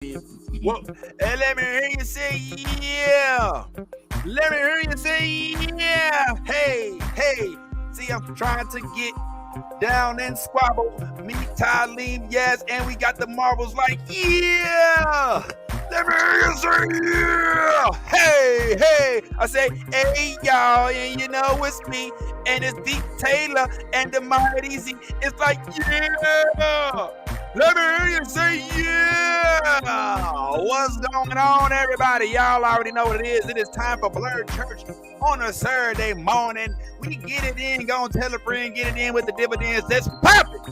Well, and let me hear you say yeah. Let me hear you say yeah. Hey, hey. See, I'm trying to get down and squabble. Me, Tylene, yes, and we got the Marvels like yeah. Let me hear you say yeah. Hey, hey. I say hey y'all, and you know it's me, and it's Deep Taylor and the Mighty Z. It's like yeah. Let me hear you say yeah. What's going on, everybody? Y'all already know what it is. It is time for Blerd Church on a Saturday morning. We get it in, go and tell a friend, get it in with the dividends. That's perfect.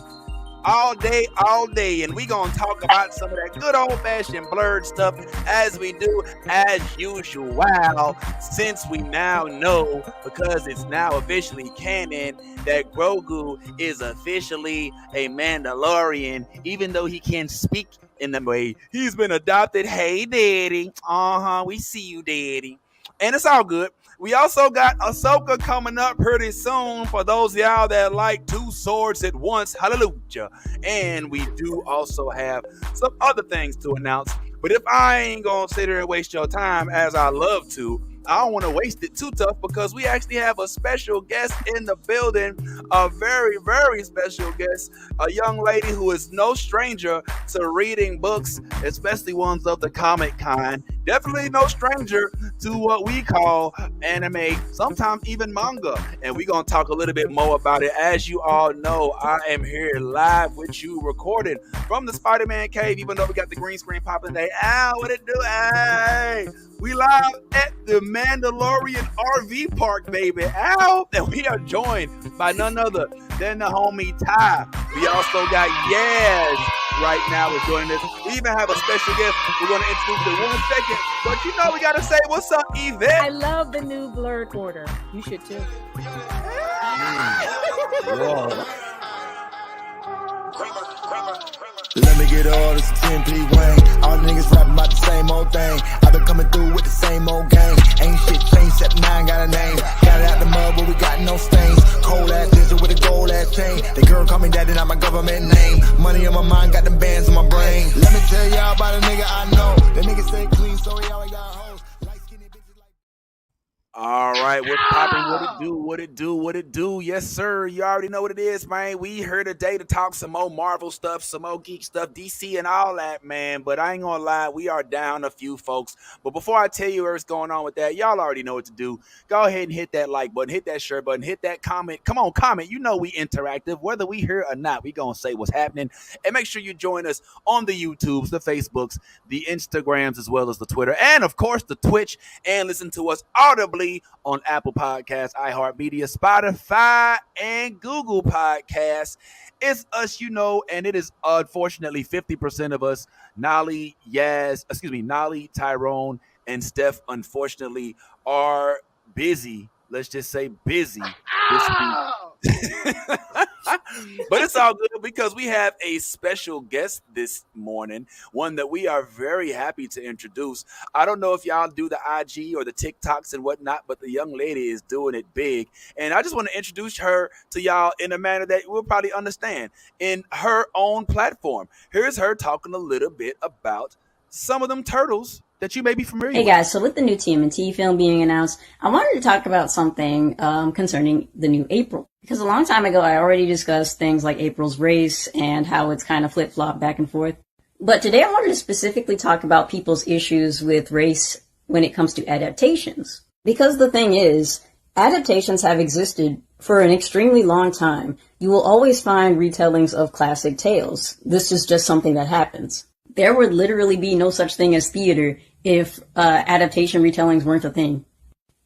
All day, and we gonna talk about some of that good old-fashioned blurred stuff as we do as usual. Wow, since we now know, because it's now officially canon, that Grogu is officially a Mandalorian, even though he can't speak in the way he's been adopted. Hey, Daddy. We see you, Daddy. And it's all good. We also got Ahsoka coming up pretty soon for those of y'all that like two swords at once. Hallelujah. And we do also have some other things to announce. But if I ain't going to sit here and waste your time as I love to, I don't want to waste it too tough because we actually have a special guest in the building, a very, very special guest, a young lady who is no stranger to reading books, especially ones of the comic kind. Definitely no stranger to what we call anime, sometimes even manga. And we're going to talk a little bit more about it. As you all know, I am here live with you, recorded from the Spider-Man cave, even though we got the green screen popping today. Ow, what it do? Hey! We live at the Mandalorian RV park, baby. Ow! And we are joined by none other than the homie Ty. We also got Yaz right now is joining us. We even have a special guest we're going to introduce in 1 second. But you know we got to say, what's up, Yvette? I love the new blurred order. You should too. Whoa. Let me get all this 10p Wayne. All the niggas rapping about the same old thing. I've been coming through with the same old gang. Ain't shit changed except now I ain't got a name. Got it out the mud but we got no stains. Cold ass lizard with a gold ass chain. The girl call me daddy, not my government name. Money on my mind, got them bands on my brain. Let me tell y'all about a nigga I know. The nigga stay clean so he always got hoes. Light skinny bitches like. All right, we're popping. What it do? Yes, sir. You already know what it is, man. We here today to talk some more Marvel stuff, some more geek stuff, DC and all that, man. But I ain't gonna lie, we are down a few folks. But before I tell you what's going on with that, y'all already know what to do. Go ahead and hit that like button, hit that share button, hit that comment. Come on, comment. You know we interactive. Whether we here or not, we gonna say what's happening. And make sure you join us on the YouTubes, the Facebooks, the Instagrams, as well as the Twitter, and of course the Twitch. And listen to us audibly on Apple Podcasts, iHeartMedia, Spotify, and Google Podcasts. It's us, you know, and it is unfortunately 50% of us. Nolly, Tyrone, and Steph, unfortunately, are busy. Let's just say busy this week. But it's all good because we have a special guest this morning, one that we are very happy to introduce. I don't know if y'all do the IG or the TikToks and whatnot, but the young lady is doing it big. And I just want to introduce her to y'all in a manner that we'll probably understand in her own platform. Here's her talking a little bit about some of them turtles that you may be familiar with. Hey guys, so with the new TMNT film being announced, I wanted to talk about something concerning the new April. Because a long time ago, I already discussed things like April's race and how it's kind of flip-flopped back and forth. But today I wanted to specifically talk about people's issues with race when it comes to adaptations. Because the thing is, adaptations have existed for an extremely long time. You will always find retellings of classic tales. This is just something that happens. There would literally be no such thing as theater if adaptation retellings weren't a thing.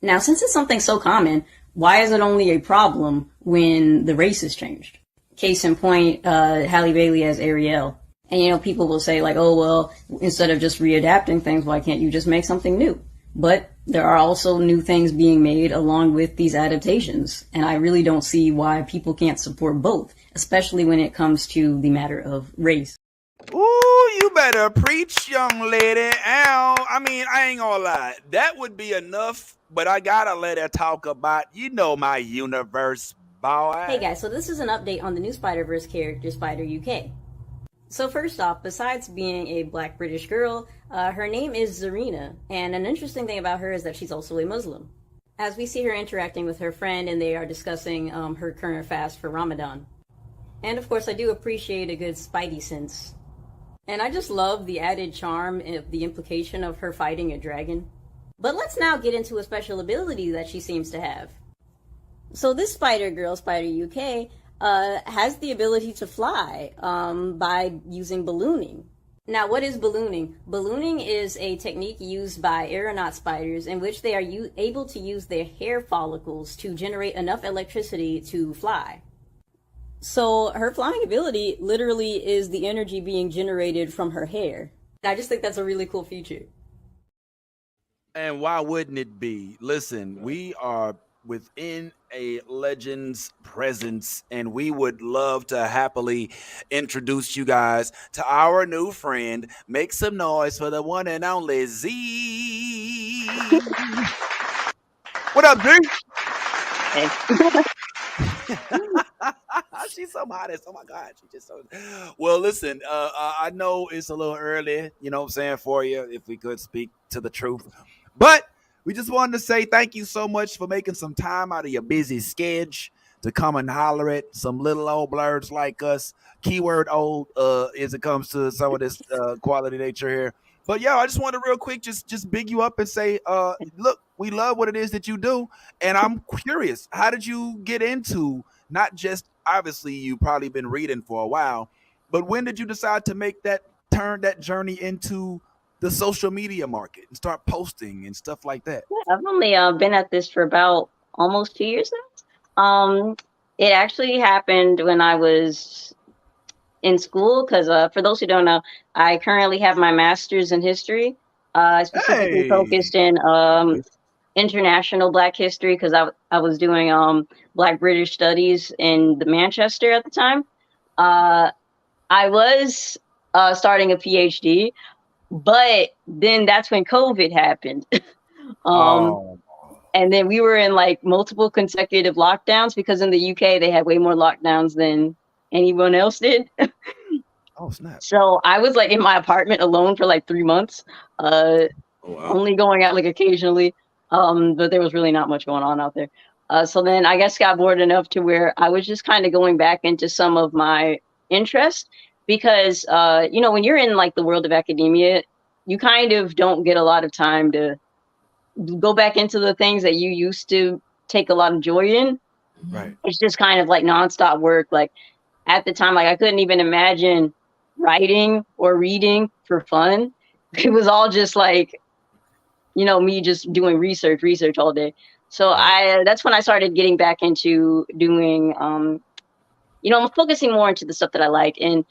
Now, since it's something so common, why is it only a problem when the race is changed? Case in point, Halle Bailey as Ariel. And, you know, people will say, like, oh, well, instead of just readapting things, why can't you just make something new? But there are also new things being made along with these adaptations. And I really don't see why people can't support both, especially when it comes to the matter of race. Ooh, you better preach, young lady. Ow. I mean, I ain't gonna lie. That would be enough, but I gotta let her talk about, you know, my universe, boy. Hey guys, so this is an update on the new Spider-Verse character, Spider UK. So first off, besides being a black British girl, her name is Zarina, and an interesting thing about her is that she's also a Muslim. As we see her interacting with her friend, and they are discussing her current fast for Ramadan. And of course, I do appreciate a good Spidey sense. And I just love the added charm of the implication of her fighting a dragon. But let's now get into a special ability that she seems to have. So this Spider Girl, Spider UK, has the ability to fly by using ballooning. Now, what is ballooning? Ballooning is a technique used by aeronaut spiders in which they are able to use their hair follicles to generate enough electricity to fly. So her flying ability literally is the energy being generated from her hair. I just think that's a really cool feature. And why wouldn't it be? Listen, we are within a legend's presence, and we would love to happily introduce you guys to our new friend. Make some noise for the one and only Z. What up, Z? Hey. She's so modest. Oh my God. She's just so. Well, listen, I know it's a little early, you know what I'm saying, for you, if we could speak to the truth. But we just wanted to say thank you so much for making some time out of your busy schedule to come and holler at some little old blerds like us. Keyword old as it comes to some of this quality nature here. But yeah, I just want to real quick just big you up and say, look, we love what it is that you do. And I'm curious, how did you get into not just, obviously you probably been reading for a while, but when did you decide to make that journey into the social media market and start posting and stuff like that? I've only been at this for about almost 2 years now. It actually happened when I was in school, because for those who don't know, I currently have my master's in history. I specifically focused in international Black history, because I was doing Black British studies in Manchester at the time. I was starting a PhD, but then that's when COVID happened. And then we were in like multiple consecutive lockdowns, because in the UK they had way more lockdowns than anyone else did. Oh, snap. So I was like in my apartment alone for like 3 months, only going out like occasionally. But there was really not much going on out there. So then I guess got bored enough to where I was just kind of going back into some of my interests, because, when you're in like the world of academia, you kind of don't get a lot of time to go back into the things that you used to take a lot of joy in. Right. It's just kind of like nonstop work. Like at the time, like I couldn't even imagine writing or reading for fun. It was all just like, me just doing research all day. So that's when I started getting back into doing, I'm focusing more into the stuff that I like. And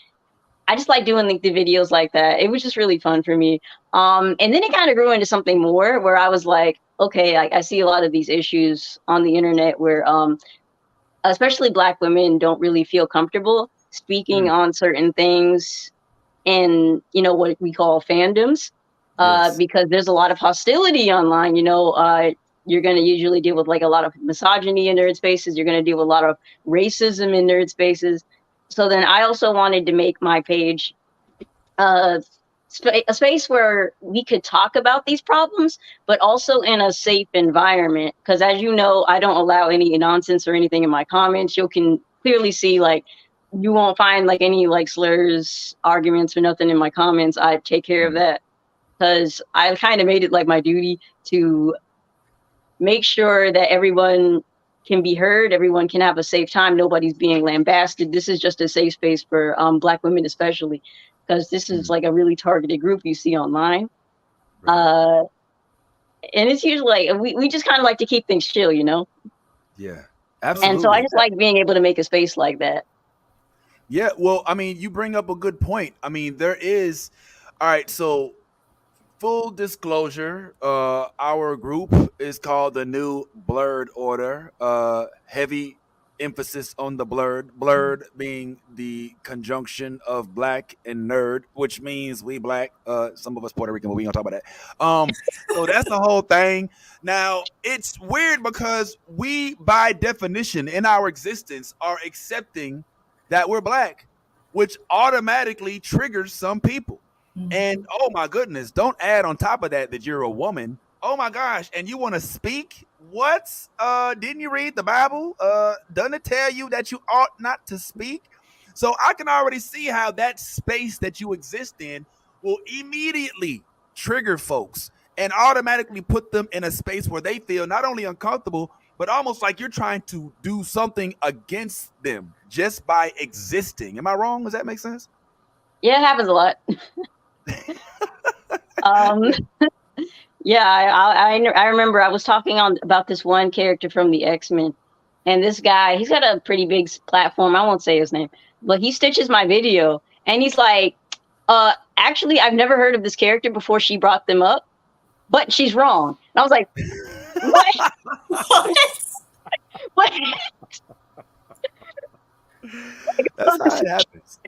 I just like doing the videos like that. It was just really fun for me. And then it kind of grew into something more where I was like, okay, I see a lot of these issues on the internet where, especially Black women don't really feel comfortable speaking on certain things in, what we call fandoms, because there's a lot of hostility online. You're going to usually deal with like a lot of misogyny in nerd spaces. You're going to deal with a lot of racism in nerd spaces. So then I also wanted to make my page a space where we could talk about these problems, but also in a safe environment. Because as you know, I don't allow any nonsense or anything in my comments. You can clearly see like you won't find like any like slurs, arguments, or nothing in my comments. I take care of that, because I kind of made it like my duty to make sure that everyone can be heard, everyone can have a safe time, nobody's being lambasted. This is just a safe space for Black women especially, because this is like a really targeted group you see online. Right. And it's usually like, we just kind of like to keep things chill, Yeah, absolutely. And so I just like being able to make a space like that. Yeah, well, I mean, you bring up a good point. I mean, there is, all right, so full disclosure, our group is called the New Blerd Order. Heavy emphasis on the blerd being the conjunction of Black and nerd, which means we Black, some of us Puerto Rican, but we ain't gonna talk about that. So that's the whole thing. Now it's weird because we by definition in our existence are accepting that we're Black. which automatically triggers some people. And oh my goodness, don't add on top of that you're a woman. Oh my gosh, and you want to speak? What? Didn't you read the Bible? Doesn't it tell you that you ought not to speak? So I can already see how that space that you exist in will immediately trigger folks and automatically put them in a space where they feel not only uncomfortable, but almost like you're trying to do something against them just by existing. Am I wrong? Does that make sense? Yeah, it happens a lot. um, yeah, I remember I was talking about this one character from the X-Men, and this guy, he's got a pretty big platform. I won't say his name, but he stitches my video, and he's like, actually, I've never heard of this character before she brought them up, but she's wrong. And I was like, what? What? That's how it happens.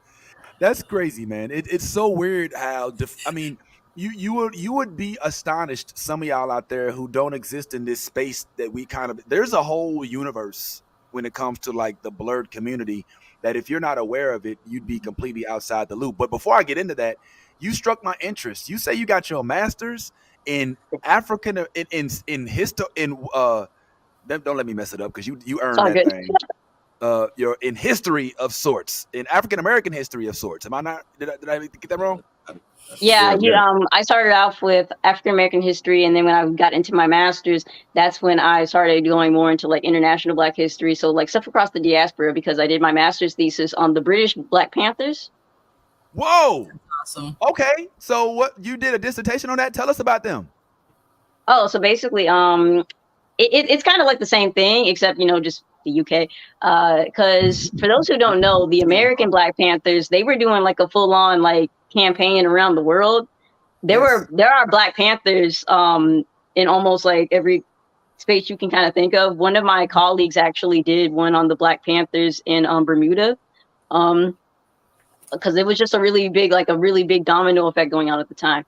That's crazy, man. It's so weird how I mean, you would be astonished, some of y'all out there who don't exist in this space that we kind of, there's a whole universe when it comes to like the blurred community that if you're not aware of it, you'd be completely outside the loop. But before I get into that, you struck my interest. You say you got your master's in African in history don't let me mess it up because you earned that good. thing. You're in history of sorts, in African American history of sorts. Am I not? Did I get that wrong? Yeah, I started off with African American history, and then when I got into my master's, that's when I started going more into like international Black history, so like stuff across the diaspora, because I did my master's thesis on the British Black Panthers. Whoa! Awesome. Okay, so what, you did a dissertation on that? Tell us about them. Oh, so basically, it's kind of like the same thing, except just the UK. Because for those who don't know, the American Black Panthers, they were doing like a full on like campaign around the world. There are Black Panthers in almost like every space you can kind of think of. One of my colleagues actually did one on the Black Panthers in Bermuda, because it was just a really big domino effect going on at the time.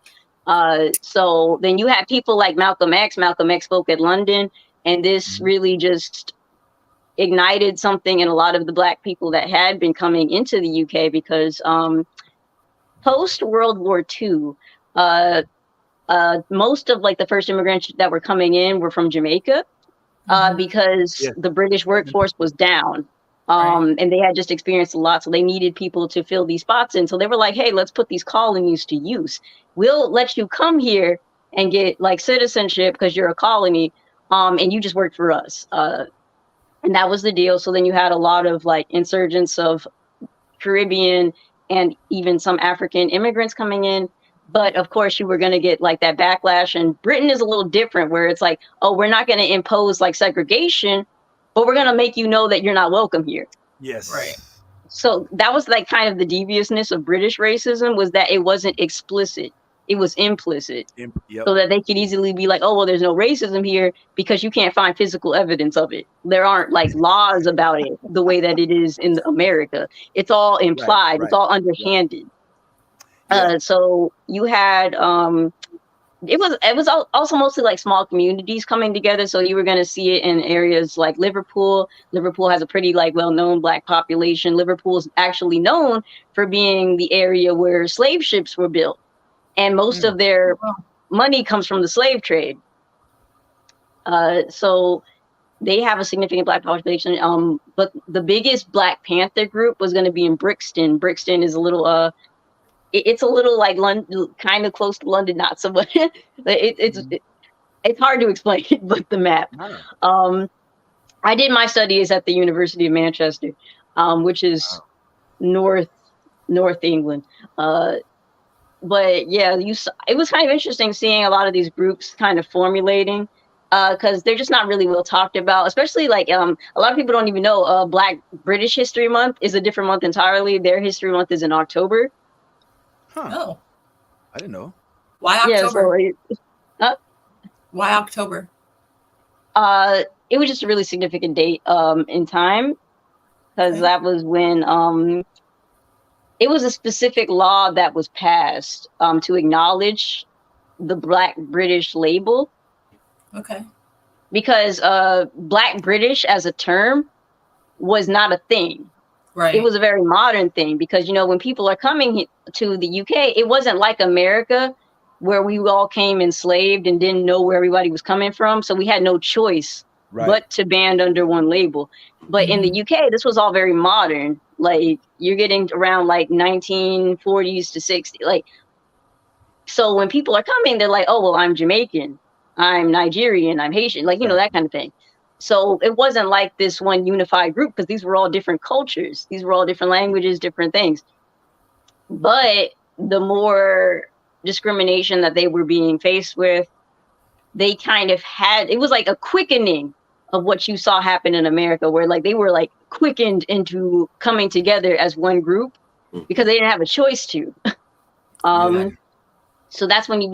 So then you had people like Malcolm X. Malcolm X spoke at London, and this really just ignited something in a lot of the Black people that had been coming into the UK, because post World War II, most of like the first immigrants that were coming in were from Jamaica, because the British workforce was down. And they had just experienced a lot, so they needed people to fill these spots in. So they were like, hey, let's put these colonies to use. We'll let you come here and get like citizenship because you're a colony, and you just work for us. And that was the deal. So then you had a lot of like insurgents of Caribbean and even some African immigrants coming in. But of course, you were going to get like that backlash. And Britain is a little different, where it's like, oh, we're not going to impose like segregation, but we're going to make you know that you're not welcome here. Yes. Right. So that was like kind of the deviousness of British racism, was that it wasn't explicit. It was implicit. Yep. So that they could easily be like, oh, well, there's no racism here because you can't find physical evidence of it. There aren't like laws about it the way that it is in America. It's all implied. Right. It's all underhanded. Yeah. So you had, it was also mostly like small communities coming together. So you were going to see it in areas like Liverpool. Liverpool has a pretty like well-known Black population. Liverpool is actually known for being the area where slave ships were built. And most of their money comes from the slave trade. So they have a significant Black population. But the biggest Black Panther group was going to be in Brixton. Brixton is a little, it's a little like London, kind of close to London, not so much. It's hard to explain, but the map. I did my studies at the University of Manchester, which is North England. But yeah, it was kind of interesting seeing a lot of these groups kind of formulating, because they're just not really well talked about. Especially like a lot of people don't even know Black British History Month is a different month entirely. Their History Month is in October. Huh. Oh, I didn't know. Why October? Yeah, why October? It was just a really significant date in time, because that was when it was a specific law that was passed to acknowledge the Black British label. Okay. Because Black British as a term was not a thing. Right. It was a very modern thing because, when people are coming to the UK, it wasn't like America where we all came enslaved and didn't know where everybody was coming from. So we had no choice but to band under one label. But in the UK, this was all very modern. Like you're getting around like 1940s to 60s. Like, so when people are coming, they're like, oh, well, I'm Jamaican, I'm Nigerian, I'm Haitian, like, that kind of thing. So it wasn't like this one unified group because these were all different cultures. These were all different languages, different things. But the more discrimination that they were being faced with, they kind of had, it was like a quickening of what you saw happen in America, where like they were like quickened into coming together as one group because they didn't have a choice to. So that's when you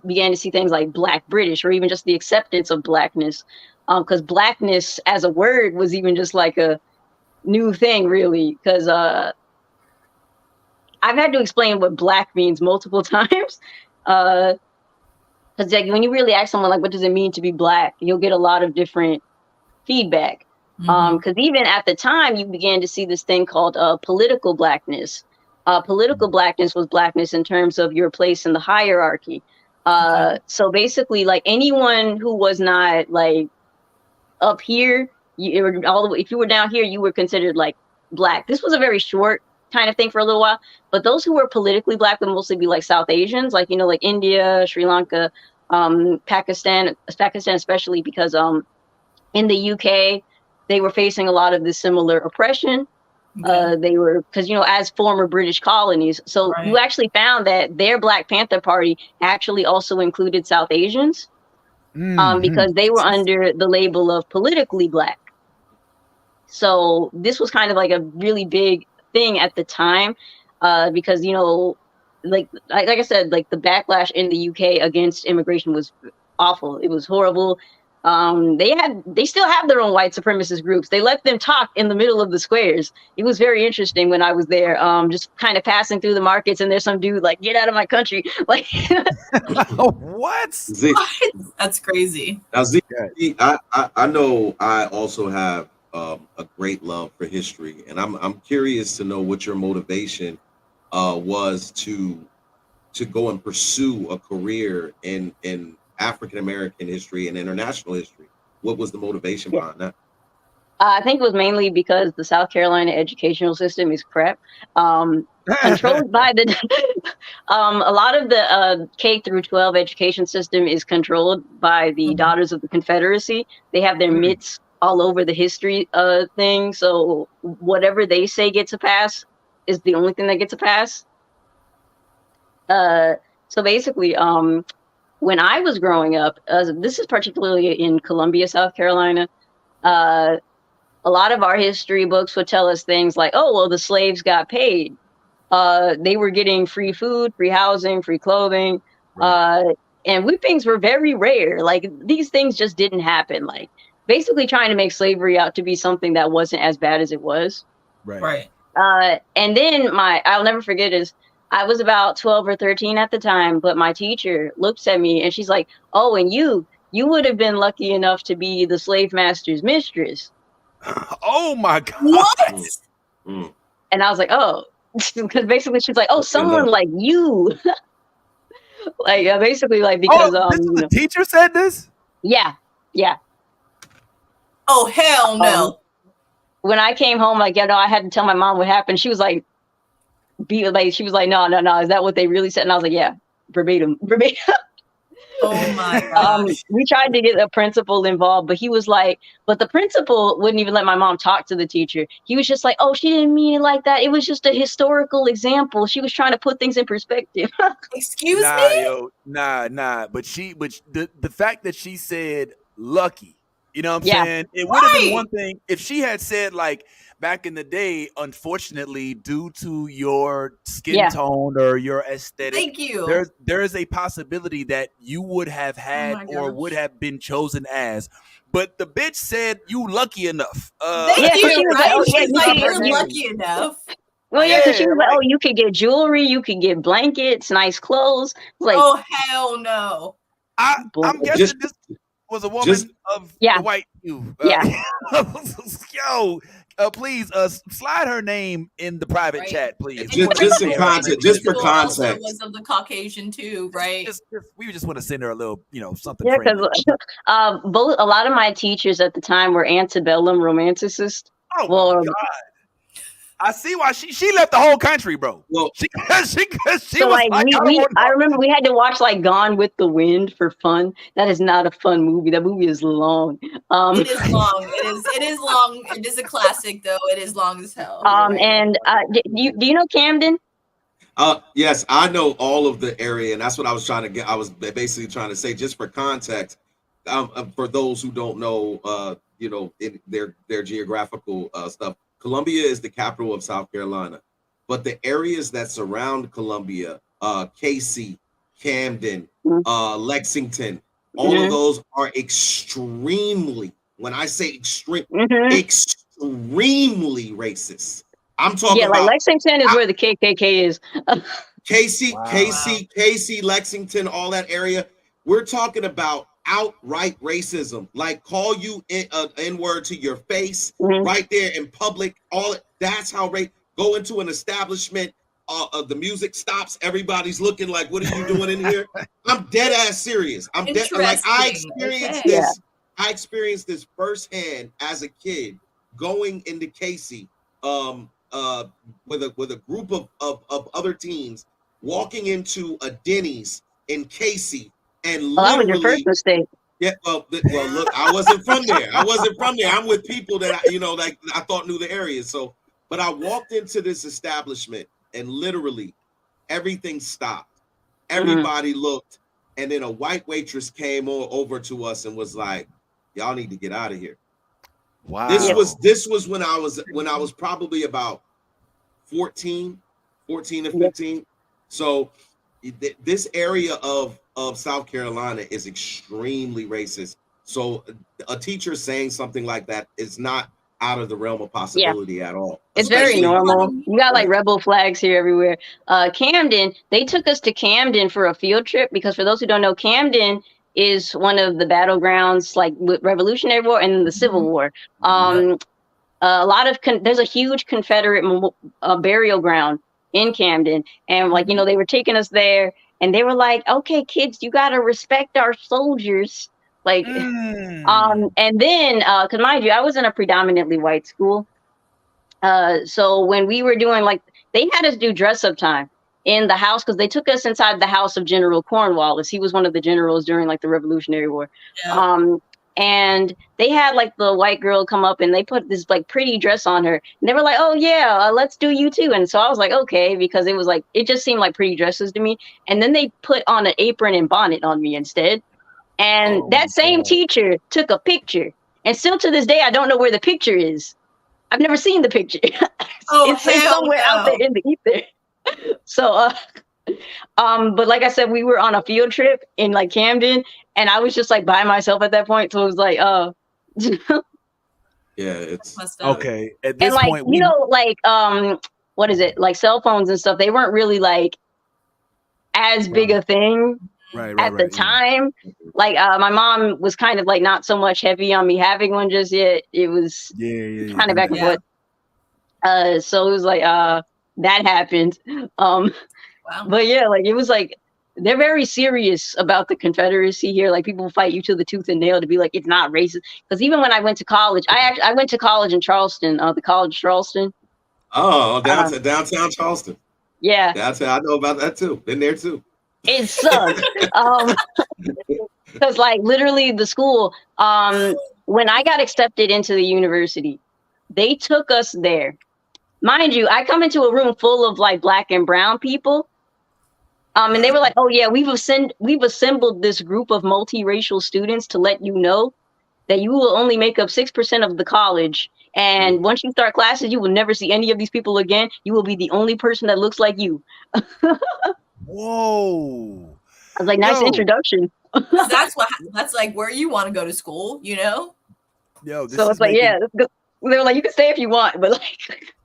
began to see things like Black British, or even just the acceptance of Blackness. Because Blackness as a word was even just like a new thing, really. Because I've had to explain what Black means multiple times. Because like when you really ask someone like, what does it mean to be Black? You'll get a lot of different feedback. Because even at the time, you began to see this thing called political Blackness. Political Blackness was Blackness in terms of your place in the hierarchy. So basically, like anyone who was not like up here, if you were down here, you were considered like Black. This was a very short kind of thing for a little while. But those who were politically Black would mostly be like South Asians, like like India, Sri Lanka, Pakistan especially, because in the UK they were facing a lot of this similar oppression. They were, because as former British colonies, so you actually found that their Black Panther Party actually also included South Asians, because they were under the label of politically Black. So this was kind of like a really big thing at the time, because like I said, like the backlash in the UK against immigration was awful. It was horrible. They still have their own white supremacist groups. They let them talk in the middle of the squares. It was very interesting when I was there, just kind of passing through the markets, and there's some dude like, get out of my country. Like, what? That's crazy. Now, Z, I know I also have a great love for history, and I'm curious to know what your motivation was to go and pursue a career in African American history and international history. What was the motivation behind that? I think it was mainly because the South Carolina educational system is crap. Controlled by a lot of the K through 12 education system is controlled by the Daughters of the Confederacy. They have their mitts all over the history thing. So whatever they say gets a pass is the only thing that gets a pass. So basically, when I was growing up, this is particularly in Columbia, South Carolina, a lot of our history books would tell us things like, oh, well, the slaves got paid. They were getting free food, free housing, free clothing. And whippings were very rare. Like, these things just didn't happen. Like, basically trying to make slavery out to be something that wasn't as bad as it was. Right. And then I'll never forget is, I was about 12 or 13 at the time, but my teacher looked at me and she's like, oh, and you would have been lucky enough to be the slave master's mistress. Oh my God. What? And I was like, oh, because basically she's like, oh, someone like you. Like, basically, like, because this is the teacher said this? Yeah. Oh, hell no. When I came home, like, I had to tell my mom what happened. She was like, she was like, no, is that what they really said? And I was like, yeah, verbatim. Oh my gosh. We tried to get the principal involved, but he was like, but the principal wouldn't even let my mom talk to the teacher. He was just like, oh, she didn't mean it like that. It was just a historical example. She was trying to put things in perspective. Excuse me? Nah. But the fact that she said lucky, you know what I'm saying? It would have been one thing if she had said, like, back in the day, unfortunately, due to your skin tone or your aesthetic, thank you. There is a possibility that you would have had or would have been chosen as. But the bitch said you lucky enough. Thank you. Right? She's like, you're lucky enough. Well, yeah, because she was like, oh, you could get jewelry, you could get blankets, nice clothes. Like, oh, hell no. I'm guessing this. was a woman Just of Yeah. the white hue. Yeah. Yo, please slide her name in the private Right. chat, please. And just in principal- context, just for principal also context. was of the Caucasian too, right? We just want to send her a little, something Yeah, friendly. because both a lot of my teachers at the time were antebellum romanticists. Oh Well, my God. I see why she left the whole country, bro. Well, She so was like like, I remember we had to watch like Gone with the Wind for fun. That is not a fun movie. That movie is long. It is long. It is long. It is a classic though. It is long as hell. You're right. And do you know Camden? yes, I know all of the area, and that's what I was trying to get. I was basically trying to say, just for context, for those who don't know, in their geographical stuff. Columbia is the capital of South Carolina, but the areas that surround Columbia, Casey, Camden, Lexington, all of those are extremely, when I say extremely racist. I'm talking about Lexington is where the KKK is. Casey, Lexington, all that area. We're talking about outright racism, like call you N-word to your face right there in public. That's how go into an establishment. The music stops. Everybody's looking like, "What are you doing in here?" I'm dead ass serious. I'm dead. Like I experienced this. Yeah. I experienced this firsthand as a kid going into Casey, with a group of other teens walking into a Denny's in Casey. And that was your first mistake. Yeah, well, look, I wasn't from there. I'm with people that I thought knew the area. So, but I walked into this establishment and literally everything stopped. Everybody looked, and then a white waitress came over to us and was like, "Y'all need to get out of here." Wow. This was when I was probably about 14 or 15. So this area of South Carolina is extremely racist. So a teacher saying something like that is not out of the realm of possibility at all. It's very normal. You got like rebel flags here everywhere. Camden, they took us to Camden for a field trip because for those who don't know, Camden is one of the battlegrounds like with Revolutionary War and the Civil War. A lot of there's a huge Confederate burial ground in Camden, and they were taking us there. And they were like, "Okay, kids, you gotta respect our soldiers." And then, because mind you, I was in a predominantly white school. So when we were doing they had us do dress up time in the house because they took us inside the house of General Cornwallis. He was one of the generals during the Revolutionary War. Yeah. And they had the white girl come up and they put this pretty dress on her. And they were like, "Oh yeah, let's do you too." And so I was like, okay, because it was it just seemed like pretty dresses to me. And then they put on an apron and bonnet on me instead. And that same teacher took a picture. And still to this day, I don't know where the picture is. I've never seen the picture. It's somewhere out there in the ether. So, but like I said, we were on a field trip in Camden, and I was just by myself at that point. So it was yeah, it's okay. At this and point, what is it? Cell phones and stuff. They weren't really as big a thing at the time. My mom was kind of not so much heavy on me having one just yet. It was kind of back and forth. So it was that happened. But yeah, it was they're very serious about the Confederacy here. People fight you to the tooth and nail to be it's not racist. Because even when I went to college, I went to college in Charleston, the College Charleston. Oh, downtown Charleston. Yeah, I know about that too. Been there too. It sucks. Because literally the school, when I got accepted into the university, they took us there. Mind you, I come into a room full of black and brown people. And they were like, "Oh yeah, we've assembled this group of multiracial students to let you know that you will only make up 6% of the college. And once you start classes, you will never see any of these people again. You will be the only person that looks like you." Whoa. I was like, nice introduction. That's where you want to go to school, Yo, so it's they're like, you can stay if you want, but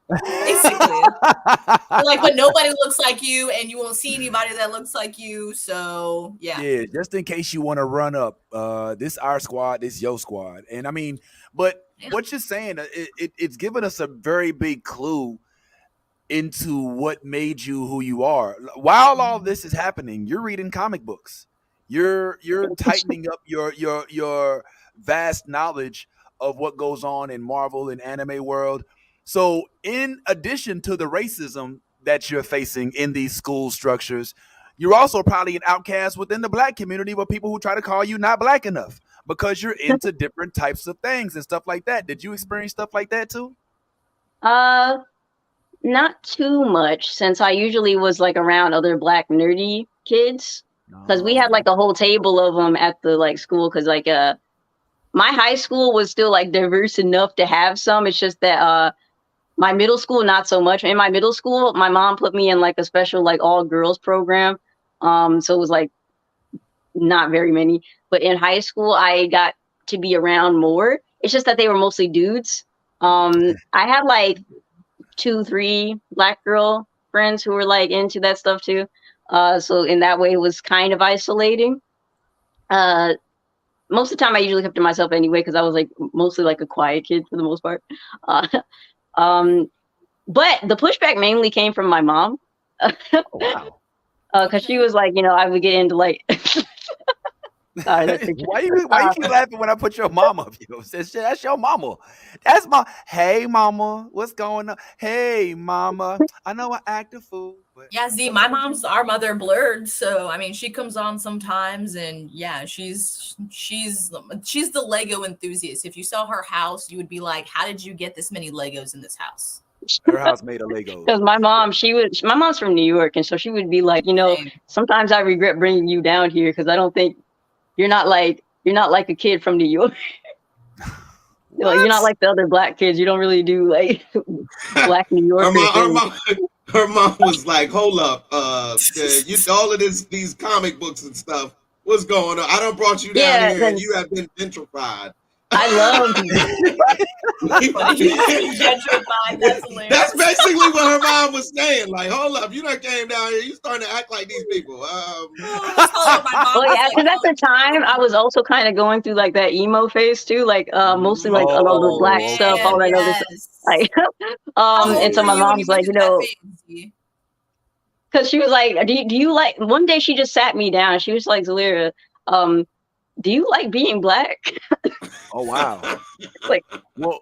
Basically. Like when nobody looks like you and you won't see anybody that looks like you. So yeah. Yeah, just in case you want to run up, this our squad, this your squad. And I mean, but Yeah. what you're saying, it's given us a very big clue into what made you who you are. While all this is happening, you're reading comic books. You're tightening up your vast knowledge of what goes on in Marvel and anime world. So, in addition to the racism that you're facing in these school structures, you're also probably an outcast within the black community with people who try to call you not black enough because you're into different types of things and stuff like that. Did you experience stuff like that too? Not too much, since I usually was like around other black nerdy kids, because we had like a whole table of them at the like school. Because like my high school was still like diverse enough to have some. It's just that my middle school not so much. In my middle school, my mom put me in like a special like all girls program, so it was like not very many. But in high school, I got to be around more. It's just that they were mostly dudes. I had like 2-3 black girl friends who were like into that stuff too. So in that way it was kind of isolating. Most of the time I usually kept to myself anyway, because I was like mostly like a quiet kid for the most part. But the pushback mainly came from my mom. Oh, wow. Because she was like, I would get into like sorry, that's why you keep laughing when I put your mama up? That's your mama. That's my. Hey, mama, what's going on? Hey, mama, I know I act a fool, but Yeah, Z, my mom's our mother Blerds, so I mean she comes on sometimes, and yeah, she's the Lego enthusiast. If you saw her house, you would be like, how did you get this many Legos in this house? her house made of Legos. Because my mom's from New York, and so she would be like, sometimes I regret bringing you down here because I don't think you're not like a kid from New York. Like, you're not like the other black kids. You don't really do like black New York. Her mom was like, "Hold up, you all of these comic books and stuff. What's going on? I done brought you down here, and you have been gentrified." I love gentrified. That's hilarious. That's basically what her mom was saying. Like, hold up, you done came down here. You starting to act like these people. Well, yeah, because at the time I was also kind of going through like that emo phase too, like mostly like a lot of the black stuff, all that other stuff. Like, and so my mom's like, because she was like, do you like? One day she just sat me down. She was like, Zalira, do you like being black? Oh wow! Like, well,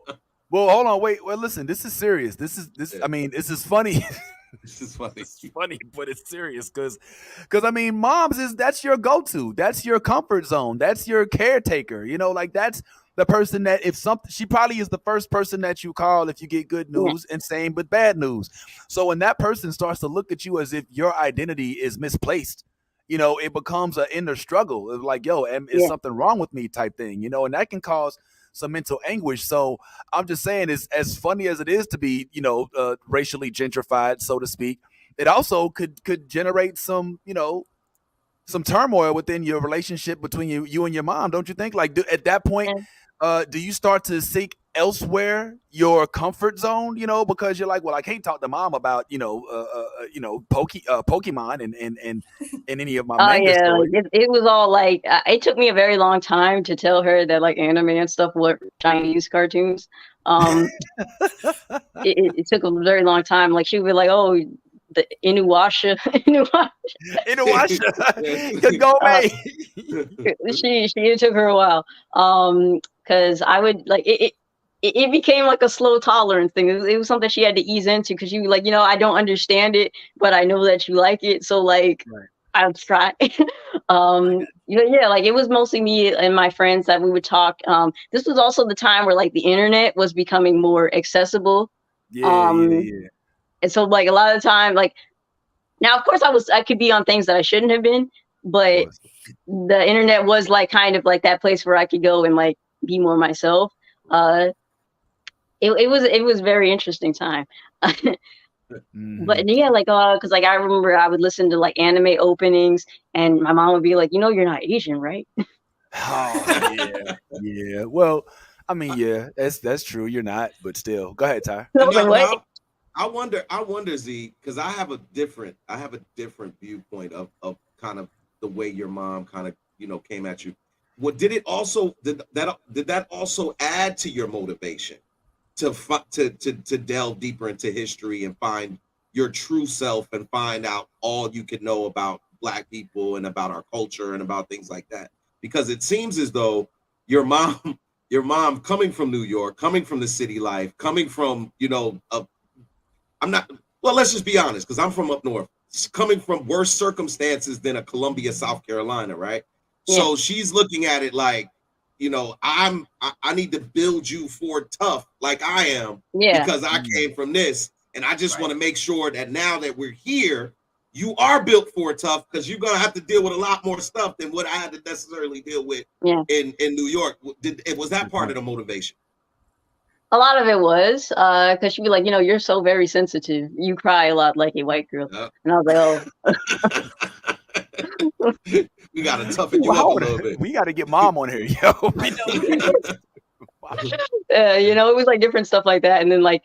hold on, wait. Well, listen, this is serious. This is. I mean, this is funny. This is funny. It's funny, but it's serious because I mean, that's your go-to. That's your comfort zone. That's your caretaker. Like that's the person that she probably is the first person that you call if you get good news, and same with bad news. So when that person starts to look at you as if your identity is misplaced, it becomes an inner struggle of like, yo, is something wrong with me type thing, and that can cause some mental anguish. So I'm just saying, it's as funny as it is to be, racially gentrified, so to speak. It also could generate some, some turmoil within your relationship between you and your mom, don't you think? Like at that point, do you start to seek elsewhere your comfort zone? Because you're like, well, I can't talk to mom about Pokemon and any of my manga stories. It was all like it took me a very long time to tell her that like anime and stuff were Chinese cartoons. It took a very long time. Like she would be like, oh, the Inuyasha. Could go away. It took her a while. Because I would like it became like a slow tolerance thing. It was something she had to ease into, because you like, I don't understand it, but I know that you like it. So like, I'll try. Like it was mostly me and my friends that we would talk. This was also the time where like the internet was becoming more accessible. And so like a lot of the time, like now, of course I could be on things that I shouldn't have been, but the internet was like kind of like that place where I could go and like be more myself. It was very interesting time. But yeah, like because like I remember I would listen to like anime openings, and my mom would be like, you're not Asian, right? Oh yeah. Well, I mean, yeah, that's true. You're not, but still, go ahead, Ty. What? I wonder, Z, because I have a different viewpoint of kind of the way your mom kind of, came at you. What did it also did that also add to your motivation to delve deeper into history and find your true self and find out all you could know about Black people and about our culture and about things like that? Because it seems as though your mom coming from New York, coming from the city life, coming from, I'm not, well, let's just be honest, because I'm from up north, coming from worse circumstances than a Columbia, South Carolina, right? Yeah. So she's looking at it like, I need to build you for tough like I am, because I came from this. And I just want to make sure that now that we're here, you are built for tough, because you're going to have to deal with a lot more stuff than what I had to necessarily deal with in New York. Was that part of the motivation? A lot of it was, because she'd be like, you're so very sensitive. You cry a lot like a white girl. Yep. And I was like, oh. We got to toughen you up a little bit. We got to get mom on here, yo. It was like different stuff like that. And then like,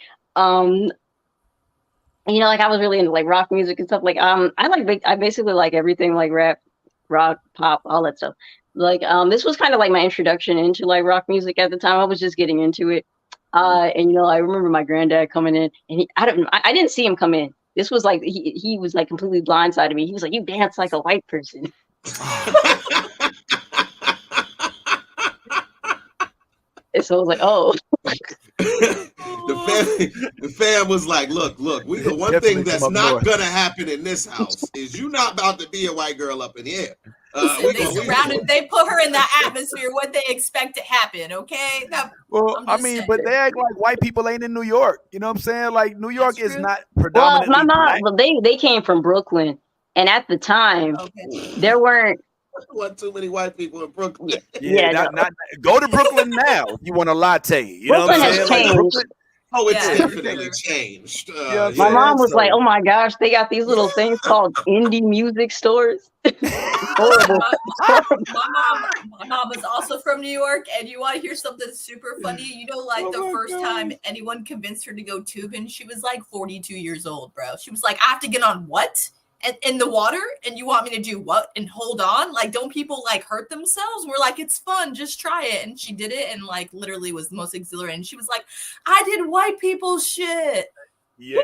like I was really into like rock music and stuff. Like, I basically like everything, like rap, rock, pop, all that stuff. Like, this was kind of like my introduction into like rock music at the time. I was just getting into it. And I remember my granddad coming in, and I didn't see him come in. This was like he was like completely blindsided me. He was like, "You dance like a white person." And so I was like, "Oh." The fam was like, look, the one thing that's not gonna happen in this house is you not about to be a white girl up in here. They put her in that atmosphere, what they expect to happen, okay? But they act like white people ain't in New York. You know what I'm saying? Like, New York is not predominantly my mom, Black. they came from Brooklyn, and at the time, there weren't too many white people in Brooklyn. Not go to Brooklyn now if you want a latte. You know what I'm saying? Like, Brooklyn, it's definitely changed. My mom was like, "Oh my gosh, they got these little things called indie music stores." Horrible. My mom is also from New York, and you want to hear something super funny? The first time anyone convinced her to go tubing, she was like 42 years old, bro. She was like, "I have to get on what? In the water, and you want me to do what and hold on? Like, don't people like hurt themselves?" We're like, "It's fun, just try it." And she did it, and like literally was the most exhilarating. She was like, "I did white people shit." Yeah,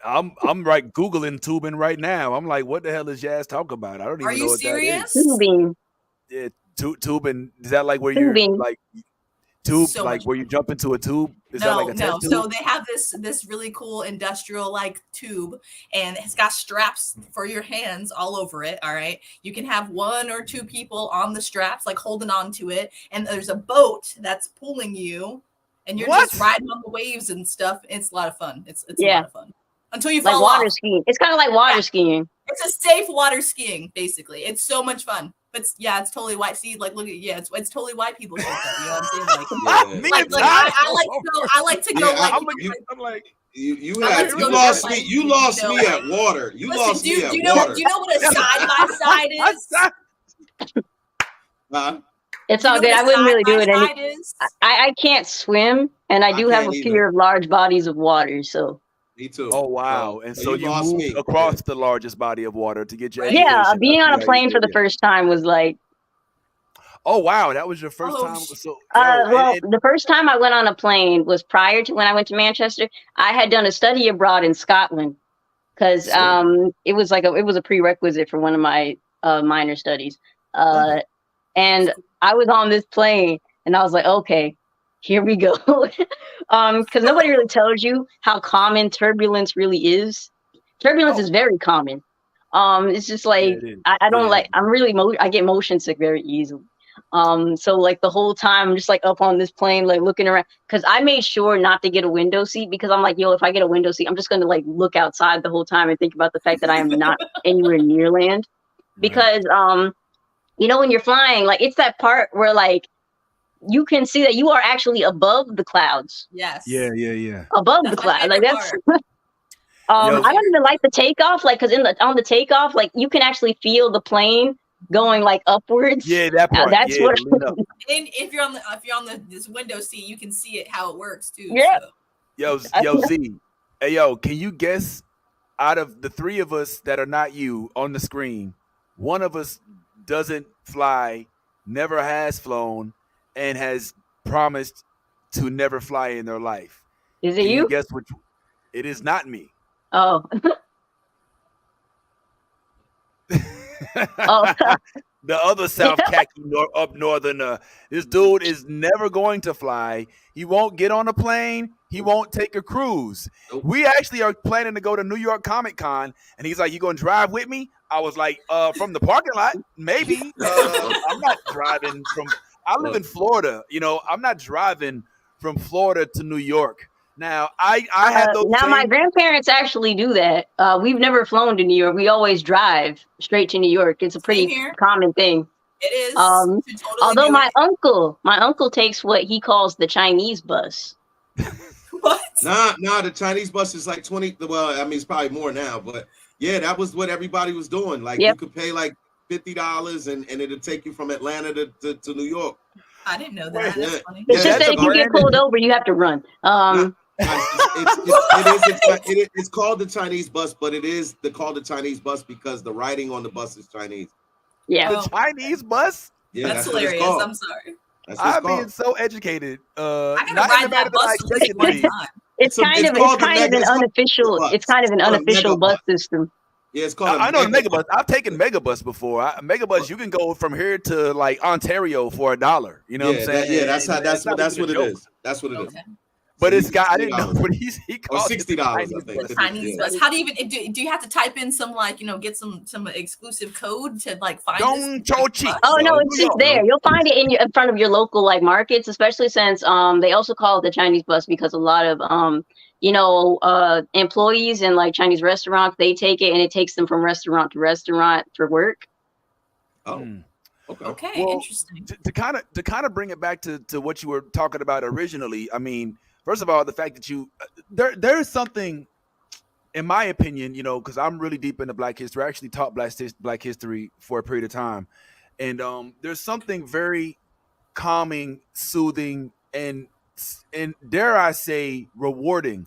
I'm right Googling tubing right now. I'm like, what the hell is Jazz talking about? I don't even know what serious? that is. Tubing. Yeah, tubing. Is that like where you're like tube, so like where you jump into a tube? Is that like a tube? So they have this really cool industrial like tube, and it's got straps for your hands all over it. All right, you can have one or two people on the straps, like holding on to it, and there's a boat that's pulling you, and you're just riding on the waves and stuff. It's a lot of fun. It's a lot of fun until you fall like water off. skiing. It's kind of like water skiing. It's a safe water skiing, basically. It's so much fun. But it's totally white. See, like, look at it's totally white people shit, though. You know what I'm saying? I like to go like. You lost me. You lost me at water. You lost me at water. Do you know what a side by side is? Huh? It's all good. I wouldn't really do it. I can't swim, and I do have a fear of large bodies of water. So. Me too. Oh wow! And so you moved across the largest body of water to get your education. Yeah, being on a plane for the first time was like. Oh wow, that was your first time. So the first time I went on a plane was prior to when I went to Manchester. I had done a study abroad in Scotland because it was a prerequisite for one of my minor studies, and I was on this plane, and I was like, okay. Here we go. Because nobody really tells you how common turbulence really is. Turbulence is very common. It's just like, I don't like, I get motion sick very easily. So like the whole time I'm just like up on this plane, like looking around, because I made sure not to get a window seat, because I'm like, yo, if I get a window seat, I'm just going to like look outside the whole time and think about the fact that I am not anywhere near land. Because, when you're flying, like it's that part where like, you can see that you are actually above the clouds. Yes. Yeah. Above the clouds. Like that's I don't even like the takeoff, like because on the takeoff, like you can actually feel the plane going like upwards. Yeah, that part. That's what and if you're on this window seat, you can see it how it works too. Yeah. So. Yo Z. Hey, yo, can you guess out of the three of us that are not you on the screen, one of us doesn't fly, never has flown, and has promised to never fly in their life? Is it Can you you? guess which? It is not me. Oh, oh, The other South Khaki up northern. This dude is never going to fly. He won't get on a plane. He won't take a cruise. Nope. We actually are planning to go to New York Comic Con, and he's like, "You gonna drive with me?" I was like, "From the parking lot, maybe." I'm not driving from. I live in Florida. You know, I'm not driving from Florida to New York. Now, I had those. now my grandparents actually do that. We've never flown to New York. We always drive straight to New York. It's a pretty here. common thing. It is. Should totally Although do my uncle takes what he calls the Chinese bus. What? Nah, the Chinese bus is like 20. Well, I mean, it's probably more now, but yeah, that was what everybody was doing. Like you could pay like $50 and it'll take you from Atlanta to New York. I didn't know that. That's funny. It's just that if you get pulled over, you have to run. It's called the Chinese bus, but it is called the Chinese bus because the writing on the bus is Chinese. Yeah, the Chinese bus. Yeah, that's hilarious. I'm sorry. I'm being so educated. I gotta ride that bus to take one time. It's kind of an unofficial. It's kind of an unofficial bus system. Yeah, it's called. I know the Megabus. I've taken Megabus before. Megabus, you can go from here to like Ontario for $1. You know what I'm saying? That's what it is. That's what it is. But it's got, I didn't know, but he called $60, I think. Chinese bus. How do you even do you have to type in some like, get some exclusive code to like find Don't cho cheap. Oh no, it's just there. You'll find it in front of your local like markets, especially since they also call it the Chinese bus because a lot of employees in like Chinese restaurants, they take it and it takes them from restaurant to restaurant for work. Oh. Okay, well, interesting. To kind of bring it back to what you were talking about originally, I mean, first of all, the fact that there's something, in my opinion, because I'm really deep into Black history. I actually taught Black history for a period of time, and there's something very calming, soothing, and dare I say, rewarding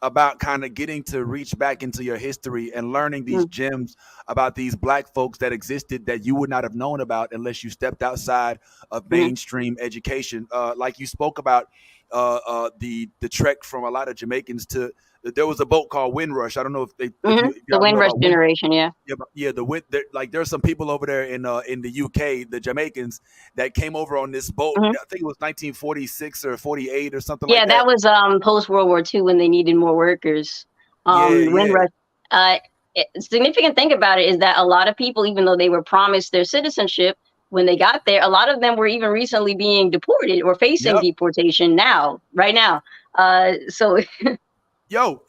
about kind of getting to reach back into your history and learning these gems about these Black folks that existed that you would not have known about unless you stepped outside of mainstream education. Like you spoke about the trek from a lot of Jamaicans to, there was a boat called Windrush. I don't know if they the Windrush generation, yeah. There's some people over there in the UK, the Jamaicans, that came over on this boat. I think it was 1946 or 48 or something like that. Yeah, that was post World War II when they needed more workers. Windrush. Significant thing about it is that a lot of people, even though they were promised their citizenship when they got there, a lot of them were even recently being deported or facing deportation right now. Yo,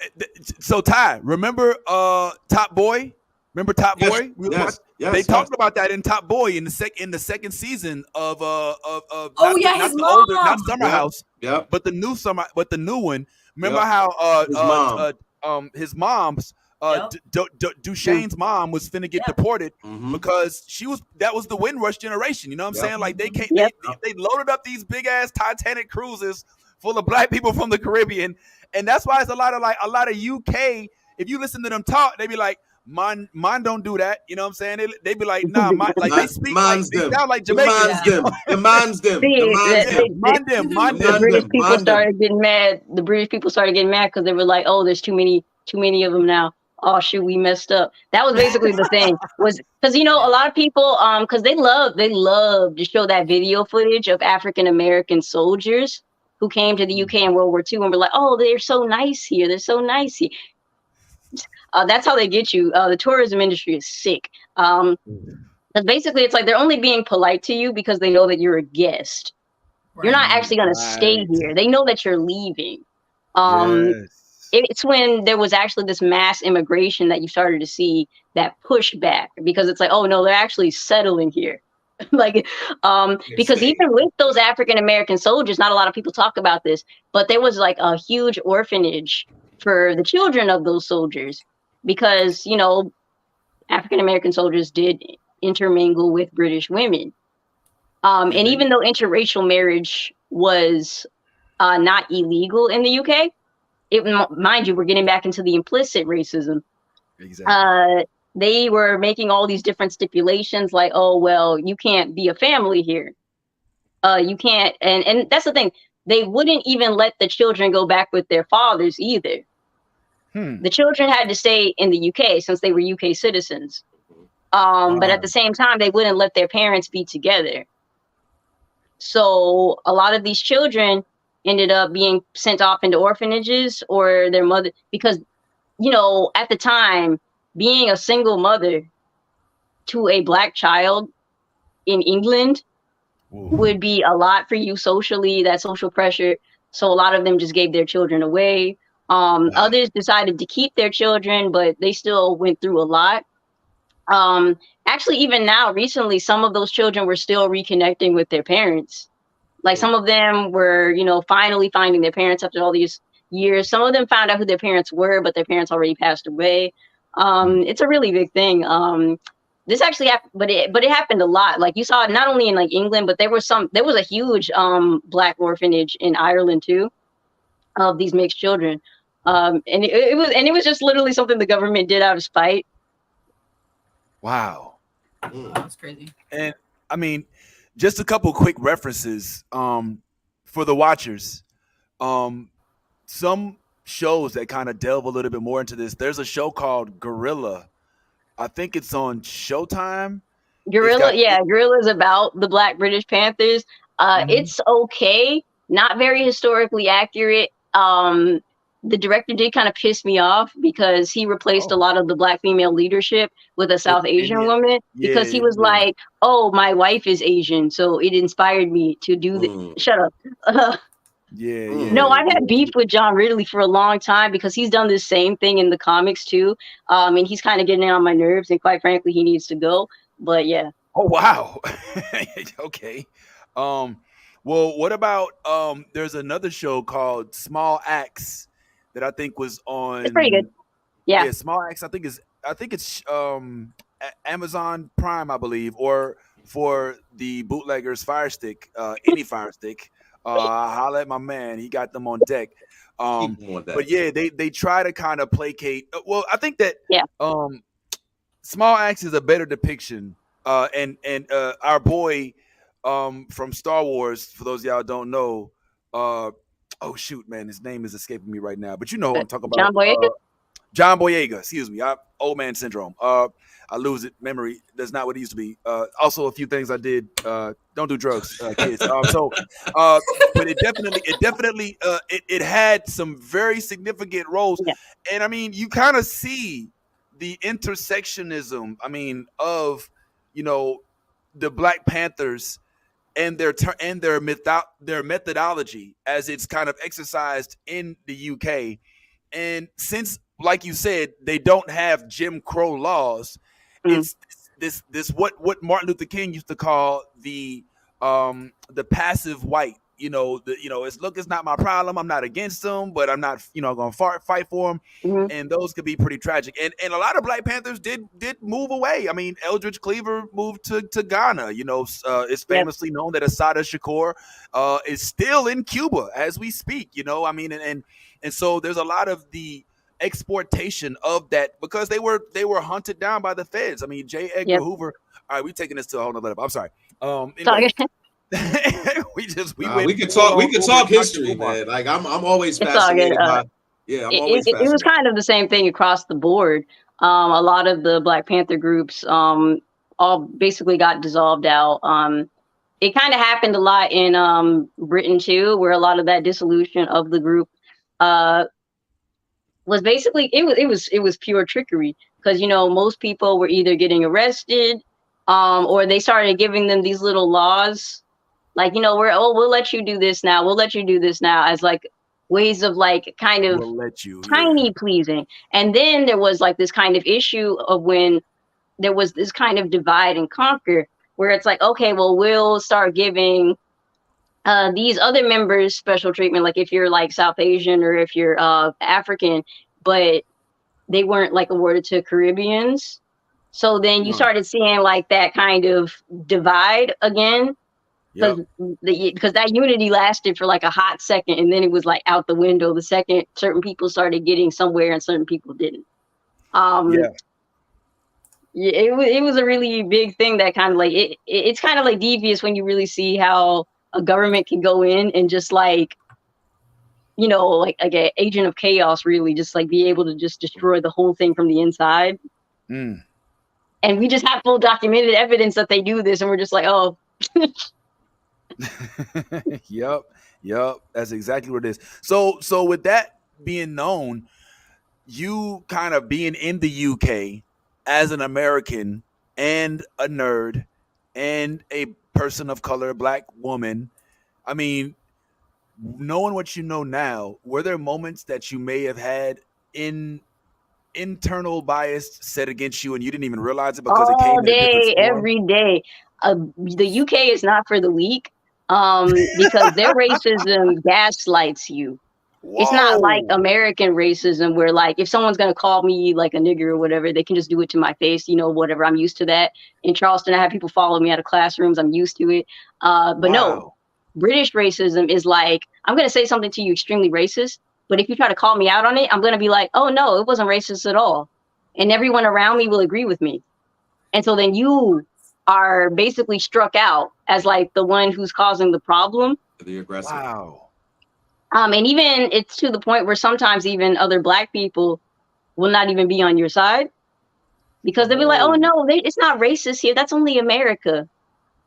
so Ty, remember Top Boy? Remember Top Boy? Yes. They talked about that in Top Boy in the second season of his mom. Not Summer House, but the new one. Remember how his mom's Duchesne's mom was finna get deported because that was the Windrush generation. You know what I'm saying? Like they loaded up these big ass Titanic cruises full of Black people from the Caribbean. And that's why it's a lot of UK. If you listen to them talk, they be like, "Mine don't do that." You know what I'm saying? They be like, "Nah, they speak like they sound like Jamaican." Demands them. The British people started getting mad. The British people started getting mad because they were like, "Oh, there's too many of them now. Oh shoot, we messed up." That was basically the thing. Was because a lot of people because they love to show that video footage of African American soldiers who came to the UK in World War II and were like, "Oh, they're so nice here. They're so nice here." That's how they get you. The tourism industry is sick. Because basically, it's like they're only being polite to you because they know that you're a guest. Right. You're not actually going to stay here. They know that you're leaving. It's when there was actually this mass immigration that you started to see that pushback because it's like, oh no, they're actually settling here. Because even with those African American soldiers, not a lot of people talk about this, but there was like a huge orphanage for the children of those soldiers because, African American soldiers did intermingle with British women. And even though interracial marriage was not illegal in the UK, mind you, we're getting back into the implicit racism. Exactly. They were making all these different stipulations, like, oh well, you can't be a family here. You can't, and that's the thing. They wouldn't even let the children go back with their fathers either. The children had to stay in the UK since they were UK citizens. But at the same time, they wouldn't let their parents be together. So a lot of these children ended up being sent off into orphanages or their mother, because, you know, at the time, being a single mother to a Black child in England would be a lot for you socially, that social pressure. So a lot of them just gave their children away. Others decided to keep their children, but they still went through a lot. Actually, even now, recently, some of those children were still reconnecting with their parents. Like some of them were, you know, finally finding their parents after all these years. Some of them found out who their parents were, but their parents already passed away. It's a really big thing. This actually happened, but it happened a lot. Like you saw it not only in like England, but there was a huge Black orphanage in Ireland too, of these mixed children. And it was just literally something the government did out of spite. Wow. That's crazy. And I mean, just a couple quick references for the watchers. Some shows that kind of delve a little bit more into this. There's a show called Gorilla. I think it's on Showtime. Gorilla's about the Black British Panthers. It's okay, not very historically accurate. The director did kind of piss me off because he replaced a lot of the Black female leadership with a South Asian woman, because he was like, oh, my wife is Asian, so it inspired me to do this. Shut up. No, I've had beef with John Ridley for a long time because he's done the same thing in the comics too. And he's kind of getting on my nerves, and quite frankly, he needs to go. But yeah. Oh wow. Okay. Well, what about there's another show called Small Axe that I think was on. It's pretty good. Yeah. Small Axe. I think it's Amazon Prime, I believe, or for the bootleggers Fire Stick, any Fire Stick. Holla at my man, he got them on deck. But yeah, they try to kind of placate. Well, I think that Small Axe is a better depiction. And our boy from Star Wars, for those of y'all don't know, oh shoot, man, his name is escaping me right now. But you know what I'm talking about. John Boyega? John Boyega, excuse me. Old man syndrome. I lose it. Memory that's not what it used to be. Also, a few things I did. Don't do drugs, kids. But it definitely it had some very significant roles. Yeah. And I mean, you kind of see the intersectionism. I mean, of, you know, the Black Panthers and their methodology as it's kind of exercised in the UK. And since, like you said, they don't have Jim Crow laws, it's this what Martin Luther King used to call the passive white. It's not my problem. I'm not against them, but I'm not, going to fight for them. And those could be pretty tragic. And a lot of Black Panthers did move away. I mean, Eldridge Cleaver moved to Ghana. It's famously known that Asada Shakur is still in Cuba as we speak. I mean, and so there's a lot of the exportation of that because they were hunted down by the feds. I mean, J. Edgar Hoover. All right, we're taking this to a whole nother level. I'm sorry. Anyway. we can talk history, man. Like I'm always fascinated by. Yeah, I'm always fascinated. It was kind of the same thing across the board. A lot of the Black Panther groups all basically got dissolved out. It kind of happened a lot in Britain too, where a lot of that dissolution of the group was basically it was pure trickery, because most people were either getting arrested or they started giving them these little laws. Like, we'll let you do this now. We'll let you do this now, as like ways of like kind of tiny pleasing. And then there was like this kind of issue of when there was this kind of divide and conquer, where it's like, okay, well, we'll start giving these other members special treatment. Like if you're like South Asian or if you're African, but they weren't like awarded to Caribbeans. So then you started seeing like that kind of divide again. because because that unity lasted for like a hot second, and then it was like out the window the second certain people started getting somewhere and certain people didn't. Yeah. Yeah, it was a really big thing that kind of like it's kind of like devious when you really see how a government can go in and just like, you know, like an agent of chaos, really just like be able to just destroy the whole thing from the inside. Mm. And we just have full documented evidence that they do this, and we're just like, oh. Yep. That's exactly what it is. So with that being known, you kind of being in the UK as an American and a nerd and a person of color, black woman. I mean, knowing what you know now, were there moments that you may have had in internal bias set against you and you didn't even realize it because it came All in a different day, form? every day. The UK is not for the weak, because their racism gaslights you. It's not like Whoa. American racism where like if someone's gonna call me like a nigger or whatever, they can just do it to my face, you know, whatever. I'm used to that. In Charleston, I have people follow me out of classrooms. I'm used to it. But no, Wow. British racism is like, I'm gonna say something to you extremely racist, but if you try to call me out on it, I'm gonna be like, oh no, it wasn't racist at all. And everyone around me will agree with me. And so then you are basically struck out as like the one who's causing the problem. The aggressor. Wow. And even it's to the point where sometimes even other black people will not even be on your side because they'll be like, oh no, it's not racist here. That's only America.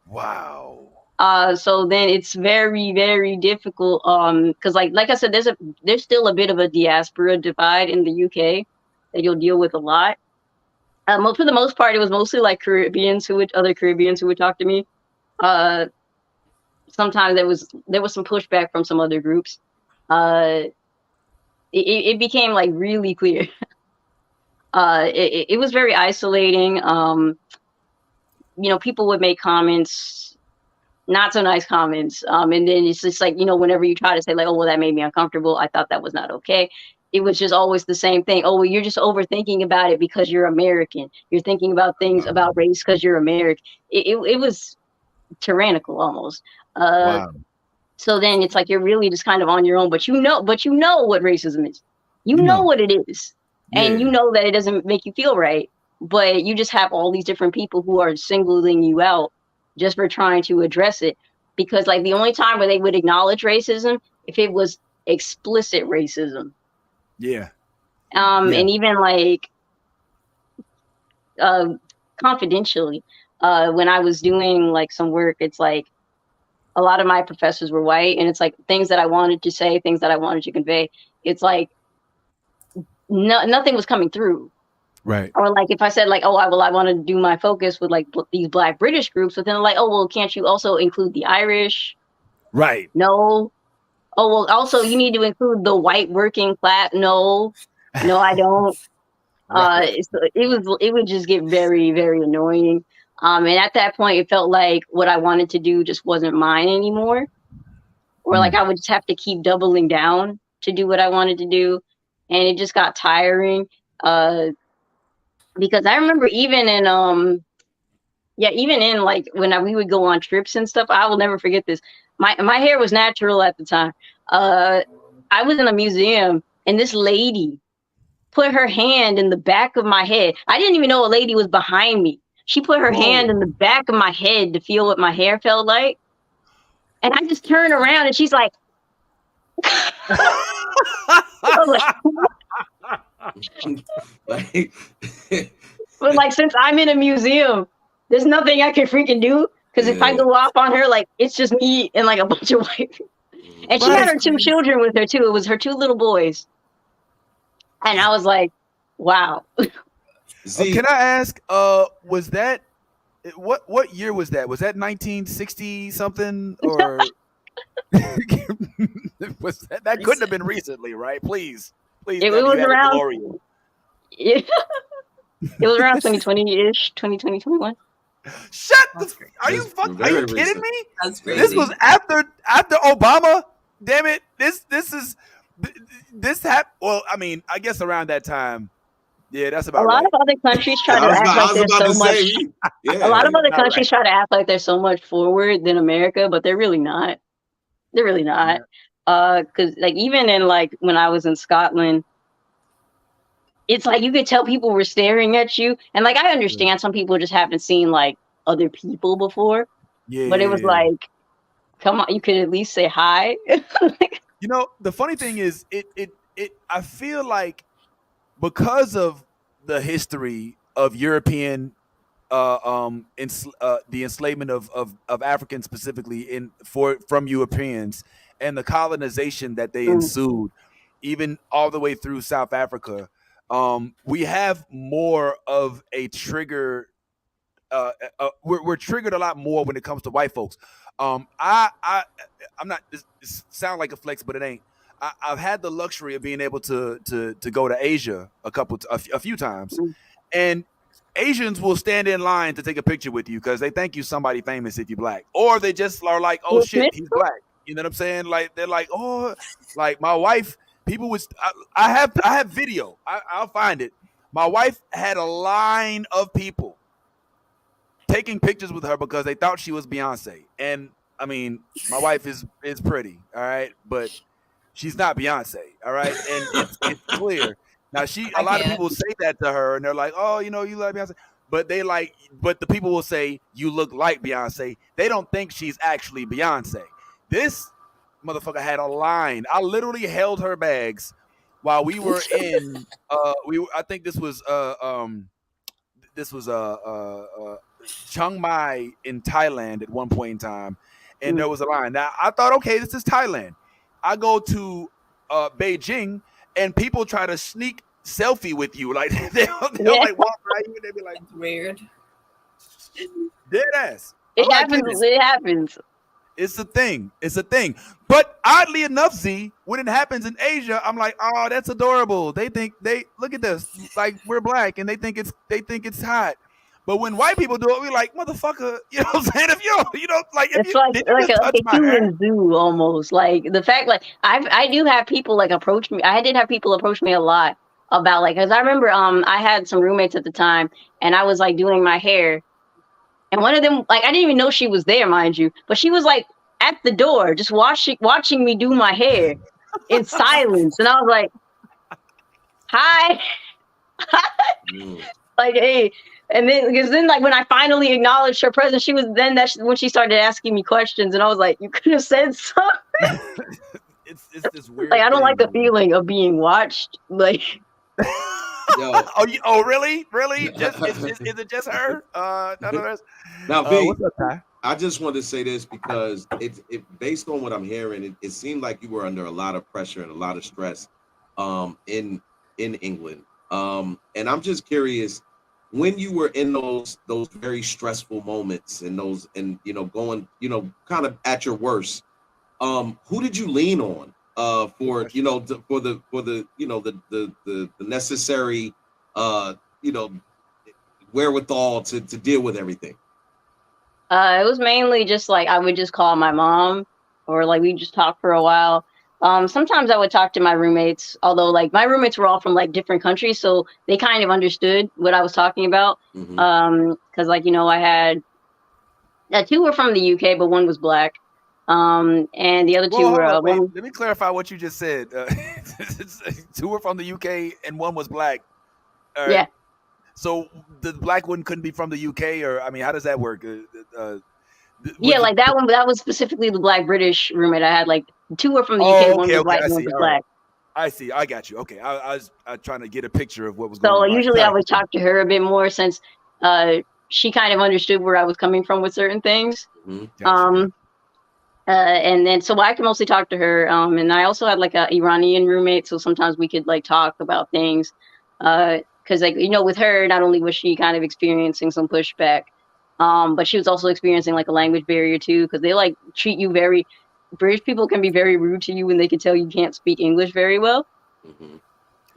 Wow. So then it's very, very difficult. Because like I said, there's still a bit of a diaspora divide in the UK that you'll deal with a lot. For the most part, it was mostly like other Caribbeans who would talk to me. Sometimes there was some pushback from some other groups. It became like really clear. It was very isolating. You know, people would make comments, not so nice comments. And then it's just like, you know, whenever you try to say like, oh, well, that made me uncomfortable, I thought that was not okay. It was just always the same thing. Oh, well, you're just overthinking about it because you're American. You're thinking about things about race because you're American. It was tyrannical almost. Wow. So then it's like you're really just kind of on your own, but you know what racism is. You know what it is. And you know that it doesn't make you feel right. But you just have all these different people who are singling you out just for trying to address it. Because like the only time where they would acknowledge racism if it was explicit racism. Yeah. And even like confidentially, when I was doing like some work, it's like a lot of my professors were white, and it's like things that I wanted to say, things that I wanted to convey. It's like nothing was coming through. Right. Or like if I said like, oh, I want to do my focus with like these Black British groups, but then like, oh, well, can't you also include the Irish? Right. No. Oh, well, also you need to include the white working class. No, I don't. Right. It would just get very, very annoying. And at that point, it felt like what I wanted to do just wasn't mine anymore. Or like I would just have to keep doubling down to do what I wanted to do. And it just got tiring. Because I remember even in like when we would go on trips and stuff, I will never forget this. My hair was natural at the time. I was in a museum and this lady put her hand in the back of my head. I didn't even know a lady was behind me. She put her hand in the back of my head to feel what my hair felt like. And I just turned around and she's like, but like, since I'm in a museum, there's nothing I can freaking do. Because if I go off on her, like, it's just me and like a bunch of white people. And she had her 2 children with her too. It was her 2 little boys. And I was like, wow. Can I ask, was that, what year was that? Was that 1960 something? Or was that couldn't have been recently, right? Please. It was around. It was around 2020-ish, 2020, 21. Are you kidding me? That's crazy. This was after Obama. Damn it. This happened. Well, I mean, I guess around that time, Yeah, that's A about lot right. of other countries try to I was act about, I like was there's about so to much. say, A lot yeah. of other Not right. countries try to act like they're so much forward than America, but they're really not. They're really not. Because like even in like when I was in Scotland, it's like you could tell people were staring at you, and like I understand some people just haven't seen like other people before, but it was Yeah. like, come on, you could at least say hi. You know, the funny thing is, I feel like because of the history of European the enslavement of Africans specifically from Europeans and the colonization that they Mm, ensued, even all the way through South Africa, we have more of a trigger. We're triggered a lot more when it comes to white folks. I'm not. This sound like a flex, but it ain't. I've had the luxury of being able to go to Asia a few times, mm. and Asians will stand in line to take a picture with you because they think you somebody famous if you're black, or they just are like, "Oh Will shit, Smith? he's black." You know what I'm saying? Like they're like, "Oh, like my wife." People was I have video. I'll find it. My wife had a line of people taking pictures with her because they thought she was Beyonce. And I mean, my wife is pretty, all right, but she's not Beyonce, all right, and it's clear. Now a I lot of can't. people say that to her, and they're like, "Oh, you know, you like Beyonce," but but the people will say you look like Beyonce. They don't think she's actually Beyonce. This motherfucker had a line. I literally held her bags while we were in. I think this was Chiang Mai in Thailand at one point in time, and Mm. there was a line. Now I thought, okay, this is Thailand. I go to Beijing, and people try to sneak selfie with you, like they'll Yeah, like walk by you, and they be like, Weird. dead ass. I'm it like, happens. goodness, It happens. it's a thing. It's a thing. But oddly enough, Z, when it happens in Asia, I'm like, oh, that's adorable. They look at this, like we're black, and they think it's hot. But when white people do it, we're like, motherfucker, you know what I'm saying? If you know, like if It's you like did you just touch a my hair? human zoo almost. Like the fact, like I do have people like approach me. I did have people approach me a lot about like, because I remember I had some roommates at the time, and I was like doing my hair, and one of them like I didn't even know she was there, mind you, but she was like at the door just watching me do my hair in silence, and I was like, hi, Mm. like hey. And then, because then, like when I finally acknowledged her presence, she was then when she started asking me questions, and I was like, "You could have said something." It's this weird Like I don't like thing, the man. feeling of being watched. Like Yo, Really? Is it just her? None of us. now V, What's up, Ty? I just wanted to say this because it based on what I'm hearing, it seemed like you were under a lot of pressure and a lot of stress in England. And I'm just curious, when you were in those very stressful moments and those and going, kind of at your worst, who did you lean on for for the the necessary you know wherewithal to deal with everything? it was mainly just like I would just call my mom, or like we just talk for a while. Sometimes I would talk to my roommates, although like my roommates were all from like different countries, so they kind of understood what I was talking about. Mm-hmm. Because like I had two were from the UK, but one was black. And the other two Well, were hold on, wait. one. Let me clarify what you just said. Two were from the UK and one was black. All right. Yeah, So the black one couldn't be from the UK, or I mean, how does that work? yeah, Was it, like that one. That was specifically the black British roommate I had. Like two were from the UK, oh, one okay, was okay, white, I and one see. was All right, black. I see. I got you. Okay, I was trying to get a picture of what was going So on. All right, usually I sorry. would talk to her a bit more since she kind of understood where I was coming from with certain things. Mm-hmm. Gotcha. And then so I could mostly talk to her. And I also had like a Iranian roommate, so sometimes we could like talk about things. Because like with her, not only was she kind of experiencing some pushback, but she was also experiencing like a language barrier too, because they like treat you very. British people can be very rude to you when they can tell you can't speak English very well. Mm-hmm.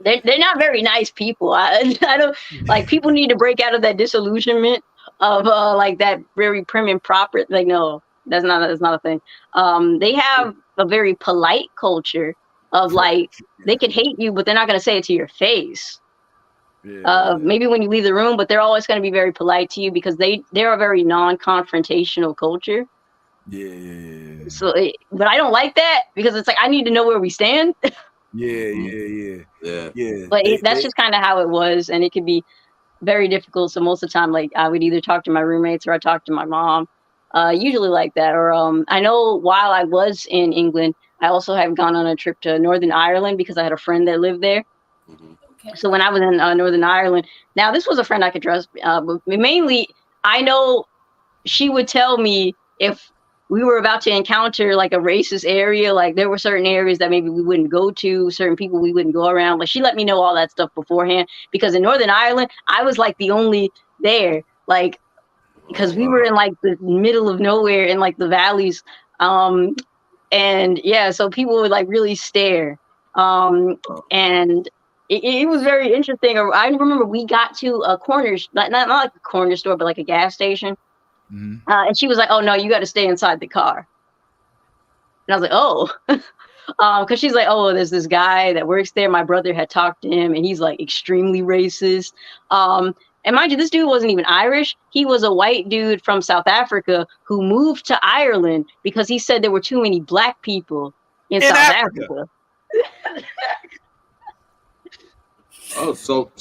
They're not very nice people. I don't like people need to break out of that disillusionment of like that very prim and proper. Like no, that's not a thing. They have a very polite culture of like they could hate you, but they're not gonna say it to your face. maybe when you leave the room, but they're always going to be very polite to you because they're a very non-confrontational culture. Yeah. So, but I don't like that because it's like I need to know where we stand. Yeah. But that's just kind of how it was, and it could be very difficult. So most of the time, like I would either talk to my roommates or I talk to my mom. Usually like that. Or I know while I was in England, I also have gone on a trip to Northern Ireland because I had a friend that lived there. Okay. So when I was in Northern Ireland, now this was a friend I could trust, but mainly I know she would tell me if we were about to encounter like a racist area, like there were certain areas that maybe we wouldn't go to, certain people we wouldn't go around. Like she let me know all that stuff beforehand because in Northern Ireland, I was like the only there, like because we were in like the middle of nowhere in like the valleys. And yeah, so people would like really stare. And it was very interesting. I remember we got to a corner, not like a corner store, but like a gas station. And she was like, "Oh no, you got to stay inside the car." And I was like, "Oh," because she's like, "Oh, there's this guy that works there. My brother had talked to him, and he's like extremely racist." And mind you, this dude wasn't even Irish. He was a white dude from South Africa who moved to Ireland because he said there were too many black people in South Africa. Oh, so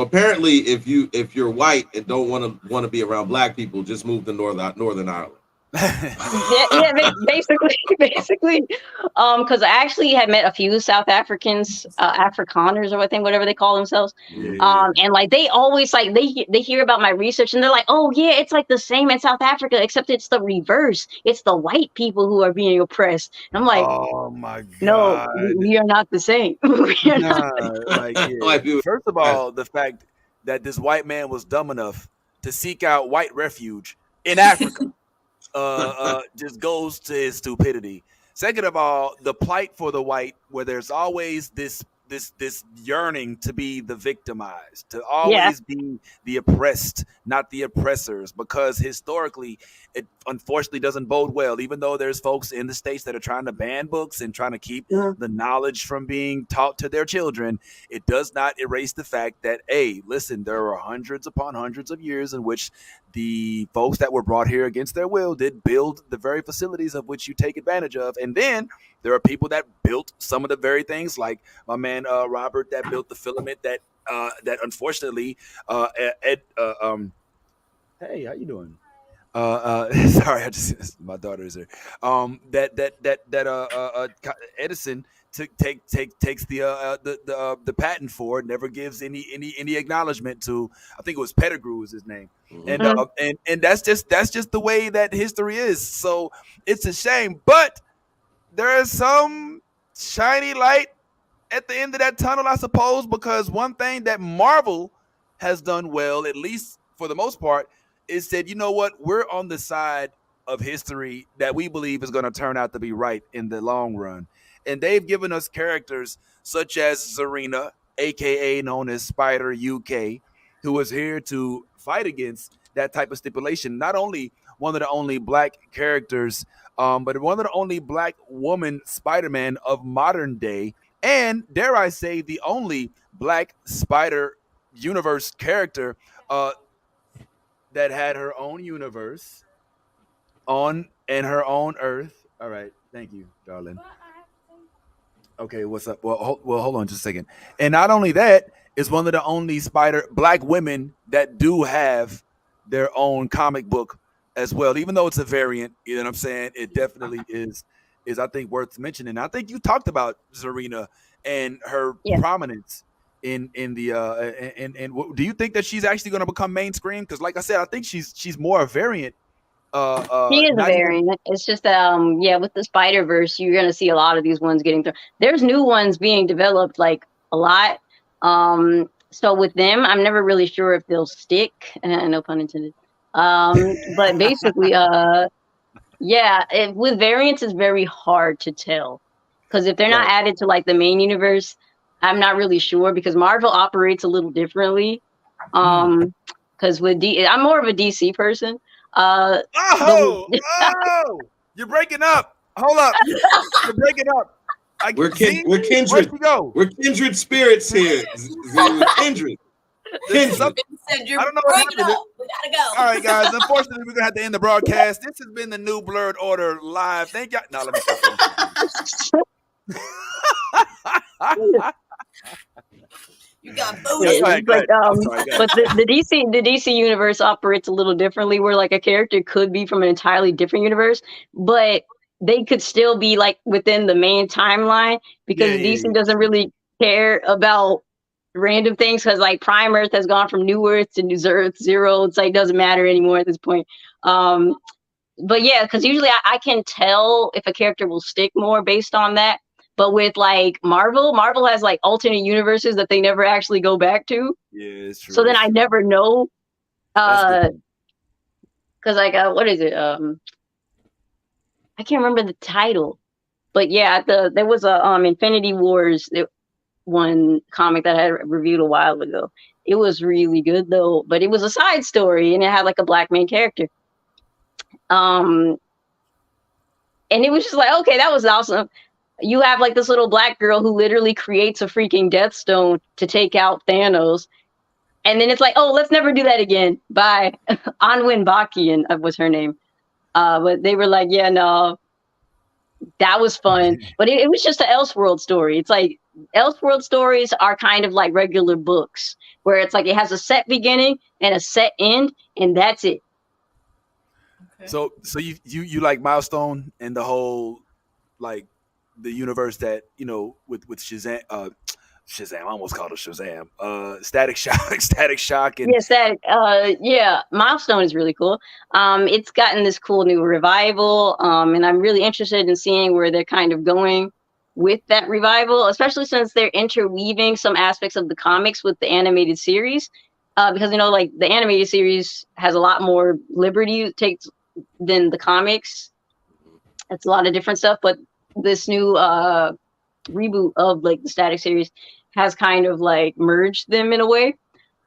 apparently, if you're white and don't want to be around black people, just move to Northern Ireland. yeah, basically, because I actually had met a few South Africans, Afrikaners, or I think whatever they call themselves, and like they always like they hear about my research and they're like, "Oh yeah, it's like the same in South Africa, except it's the reverse. It's the white people who are being oppressed." And I'm like, "Oh my god, no, we are not the same." First of all, the fact that this white man was dumb enough to seek out white refuge in Africa. Just goes to his stupidity. Second of all, the plight for the white, where there's always this yearning to be the victimized, to always be the oppressed, not the oppressors, because historically it unfortunately doesn't bode well. Even though there's folks in the States that are trying to ban books and trying to keep the knowledge from being taught to their children, it does not erase the fact that, hey, listen, there are hundreds upon hundreds of years in which the folks that were brought here against their will did build the very facilities of which you take advantage of. And then there are people that built some of the very things, like my man Robert, that built the filament that unfortunately hey, how you doing? Sorry, I just my daughter is here. Edison takes the patent for it, never gives any acknowledgement to. I think it was Pettigrew was his name, and that's just the way that history is. So it's a shame, but there is some shiny light at the end of that tunnel, I suppose, because one thing that Marvel has done well, at least for the most part, is said, you know what, we're on the side of history that we believe is going to turn out to be right in the long run. And they've given us characters such as Zarina, aka known as Spider UK, who was here to fight against that type of stipulation. Not only one of the only black characters, but one of the only black woman Spider-Man of modern day, and dare I say, the only black Spider universe character that had her own universe on and her own Earth. All right, thank you, darling. Okay, what's up? Well, hold on just a second. And not only that, is one of the only black women that do have their own comic book as well. Even though it's a variant, you know what I'm saying? It definitely is I think worth mentioning. I think you talked about Zarina and her prominence in the and do you think that she's actually going to become mainstream? Because like I said, I think she's more a variant. She is a variant. It's just that with the Spider-Verse, you're gonna see a lot of these ones getting through. There's new ones being developed, like a lot. So with them, I'm never really sure if they'll stick. No pun intended. But basically, with variants, it's very hard to tell because if they're not added to like the main universe, I'm not really sure because Marvel operates a little differently. Because with I'm more of a DC person. You're breaking up. Hold up. You're breaking up. We're kindred. We're kindred spirits here. We're kindred. Some- Said you're I don't know what breaking happened. up. We gotta go. All right, guys. Unfortunately, we're gonna have to end the broadcast. This has been the new Blurred Order live. Thank y'all. No, let me stop. You got Yeah, booted. go ahead, go But ahead. I'm sorry, go ahead. but the DC universe operates a little differently, where like a character could be from an entirely different universe, but they could still be like within the main timeline because DC doesn't really care about random things because like Prime Earth has gone from New Earth to New Earth Zero. It's like doesn't matter anymore at this point. But yeah, because usually I can tell if a character will stick more based on that. But with like Marvel has like alternate universes that they never actually go back to. Yeah, it's true. So then I never know. That's Because like what is it? I can't remember the title. But yeah, there was a Infinity Wars one comic that I had reviewed a while ago. It was really good though, but it was a side story and it had like a black main character. And it was just like, okay, that was awesome. You have like this little black girl who literally creates a freaking Death Stone to take out Thanos. And then it's like, oh, let's never do that again. Bye. Anwin Bakian was her name. But they were like, yeah, no, that was fun. But it was just an Elseworld story. It's like Elseworld stories are kind of like regular books where it's like it has a set beginning and a set end, and that's it. Okay. So you like Milestone and the whole like the universe that with Shazam. Shazam, I almost called it Shazam. Static Shock, and Yes, yeah, Milestone is really cool. It's gotten this cool new revival, and I'm really interested in seeing where they're kind of going with that revival, especially since they're interweaving some aspects of the comics with the animated series. Because like the animated series has a lot more liberty it takes than the comics. It's a lot of different stuff, but this new reboot of like the Static series has kind of like merged them in a way.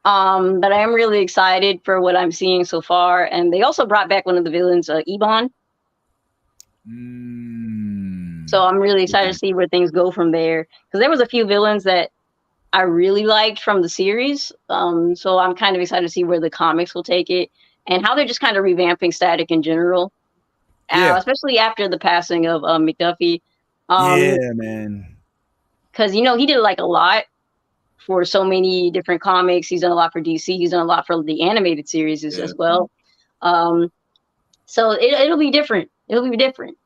But I am really excited for what I'm seeing so far. And they also brought back one of the villains, Ebon. So I'm really excited to see where things go from there. Because there was a few villains that I really liked from the series. So I'm kind of excited to see where the comics will take it and how they're just kind of revamping Static in general. Especially after the passing of McDuffie. Yeah, man. Because he did like a lot for so many different comics. He's done a lot for DC. He's done a lot for the animated series as well. So it'll be different. It'll be different.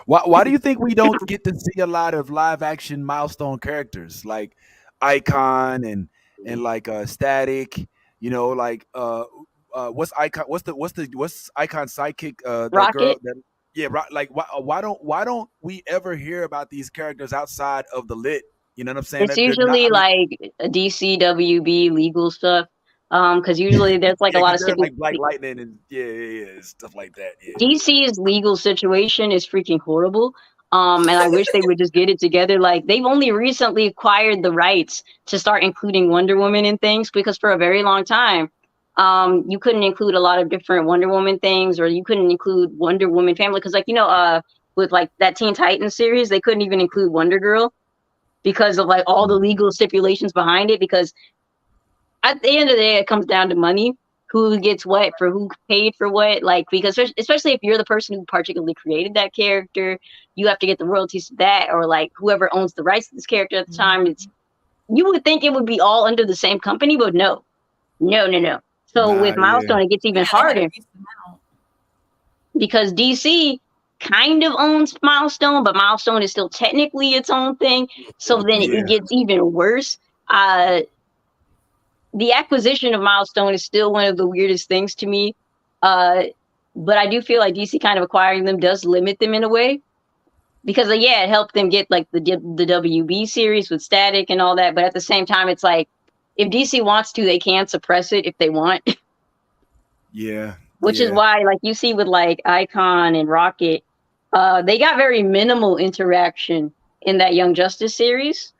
Why do you think we don't get to see a lot of live action Milestone characters like Icon and like Static? Like what's Icon? What's Icon's sidekick? That Rocket. girl that. Yeah, like why don't we ever hear about these characters outside of the lit? You know what I'm saying? It's usually like a DC WB legal stuff. Because usually there's like a lot of like Black Lightning and stuff like that. Yeah. DC's legal situation is freaking horrible. And I wish they would just get it together. Like they've only recently acquired the rights to start including Wonder Woman in things because for a very long time, you couldn't include a lot of different Wonder Woman things, or you couldn't include Wonder Woman family. Because with like that Teen Titans series, they couldn't even include Wonder Girl because of like all the legal stipulations behind it. Because at the end of the day, it comes down to money. Who gets what for who paid for what? Like, because especially if you're the person who particularly created that character, you have to get the royalties to that, or like whoever owns the rights to this character at the time. You would think it would be all under the same company, but no. So with Milestone, it gets even harder because DC kind of owns Milestone, but Milestone is still technically its own thing. So then it gets even worse. The acquisition of Milestone is still one of the weirdest things to me. But I do feel like DC kind of acquiring them does limit them in a way. Because, it helped them get like the WB series with Static and all that. But at the same time, it's like, if DC wants to, they can suppress it if they want. Which is why, like, you see with like Icon and Rocket, they got very minimal interaction in that Young Justice series.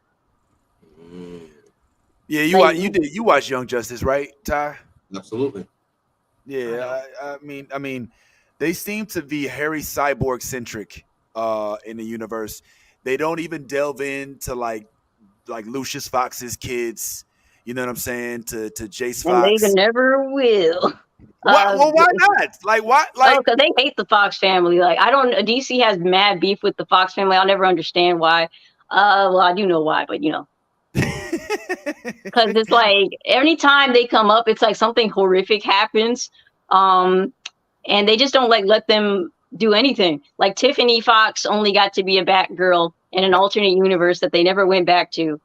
Yeah, you watched Young Justice, right, Ty? Absolutely. Yeah, I mean, they seem to be Harry Cyborg centric in the universe. They don't even delve into like Lucius Fox's kids. You know what I'm saying? To Jace And they Fox. never will. Well, why not? Like, why? Like, because they hate the Fox family. Like, I don't. DC has mad beef with the Fox family. I'll never understand why. Well, I do know why, but because it's like anytime they come up, it's like something horrific happens, and they just don't like let them do anything. Like Tiffany Fox only got to be a Batgirl in an alternate universe that they never went back to.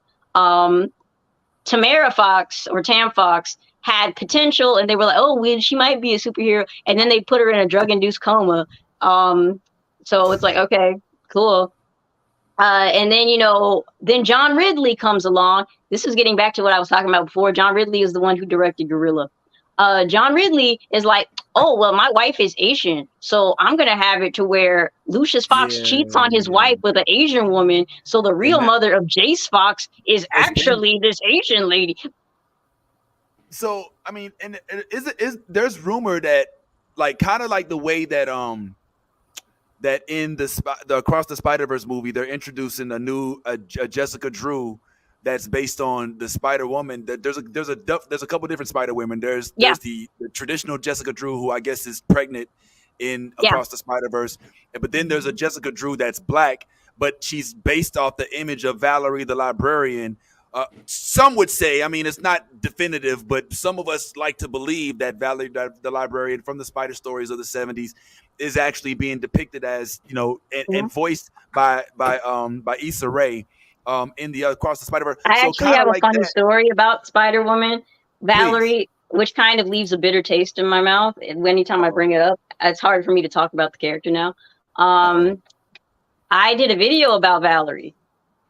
Tamara Fox or Tam Fox had potential, and they were like, "Oh, she might be a superhero," and then they put her in a drug-induced coma. So it's like, okay, cool. And then then John Ridley comes along. This is getting back to what I was talking about before. John Ridley is the one who directed Gorilla. John Ridley is like, oh, well, my wife is Asian, so I'm gonna have it to where Lucius Fox cheats on his wife with an Asian woman, so the real mother of Jace Fox is actually this Asian lady. So I mean, and there's rumor that like kind of like the way that that in the Across the Spider-Verse movie they're introducing a new Jessica Drew that's based on the Spider Woman. That there's a couple different Spider Women. There's the traditional Jessica Drew who I guess is pregnant in Across the Spider-Verse, but then there's a Jessica Drew that's black, but she's based off the image of Valerie the librarian. Some would say, I mean, it's not definitive, but some of us like to believe that Valerie the librarian from the Spider stories of the 70s is actually being depicted as, and voiced by Issa Rae in the Across the Spider-Verse. I actually have a funny story about Spider-Woman, Valerie, which kind of leaves a bitter taste in my mouth. Anytime I bring it up, it's hard for me to talk about the character now. I did a video about Valerie.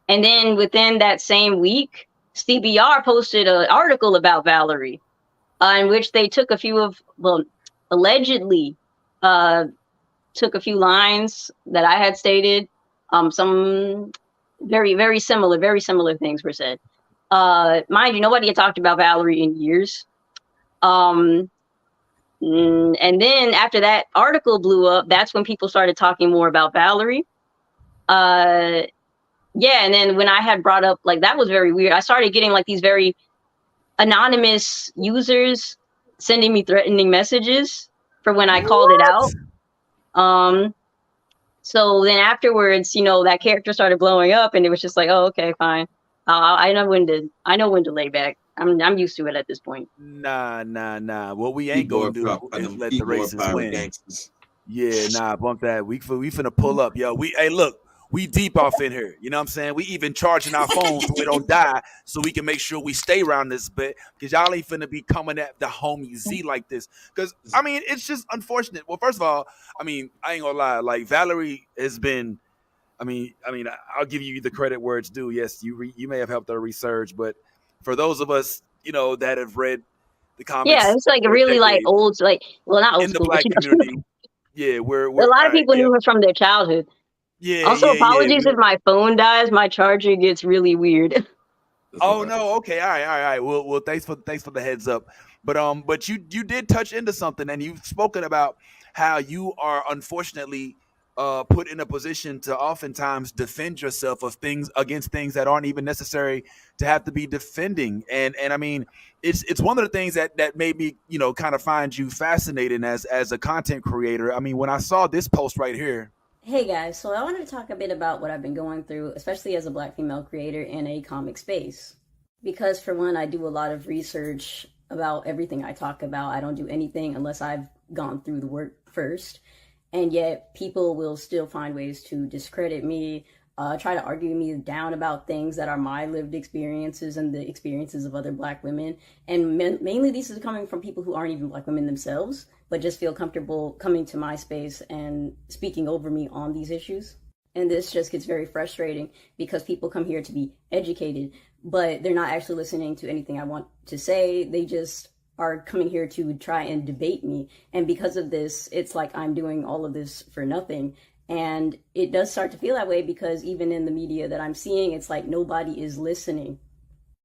And then within that same week, CBR posted an article about Valerie, in which they took allegedly took a few lines that I had stated. Some very, very similar things were said. Mind you, nobody had talked about Valerie in years. And then after that article blew up, that's when people started talking more about Valerie. And then when I had brought up, like, that was very weird. I started getting like these very anonymous users sending me threatening messages for when I called it out. So then afterwards, that character started blowing up, and it was just like, oh, okay, fine. I know when to lay back. I'm used to it at this point. Nah. What we ain't gonna do is let the racists win. Gangsters. Yeah, nah, bump that. We finna pull up, yo. Hey, look. We deep off in here. You know what I'm saying? We even charging our phones so we don't die, so we can make sure we stay around this bit, because y'all ain't finna be coming at the homie Z like this. Because, I mean, it's just unfortunate. Well, first of all, I mean, I ain't gonna lie. Like, Valerie has been, I mean, I'll give you the credit where it's due. Yes, you may have helped her research, but for those of us, that have read the comics. Yeah, it's like really like old, like, well, not old in school, the black community. Yeah, we're a lot of people knew her from their childhood. Yeah. Also, apologies if my phone dies. My charger gets really weird. Oh no. Okay. All right. Well, thanks for the heads up. But you did touch into something, and you've spoken about how you are unfortunately put in a position to oftentimes defend yourself of things against things that aren't even necessary to have to be defending. And I mean, it's one of the things that made me kind of find you fascinating as a content creator. I mean, when I saw this post right here. Hey guys, so I wanted to talk a bit about what I've been going through, especially as a Black female creator in a comic space. Because for one, I do a lot of research about everything I talk about. I don't do anything unless I've gone through the work first. And yet people will still find ways to discredit me, try to argue me down about things that are my lived experiences and the experiences of other Black women. And mainly these are coming from people who aren't even Black women themselves, but just feel comfortable coming to my space and speaking over me on these issues. And this just gets very frustrating because people come here to be educated, but they're not actually listening to anything I want to say. They just are coming here to try and debate me. And because of this, it's like I'm doing all of this for nothing. And it does start to feel that way because even in the media that I'm seeing, it's like nobody is listening.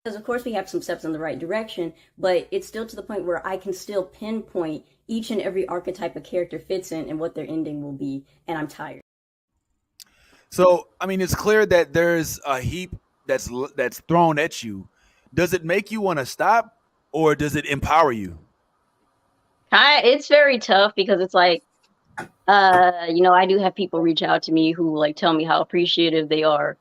Because of course we have some steps in the right direction, but it's still to the point where I can still pinpoint each and every archetype a character fits in and what their ending will be, and I'm tired. So, I mean, it's clear that there's a heap that's thrown at you does it make you want to stop or does it empower you? It's very tough because it's like, I do have people reach out to me who like tell me how appreciative they are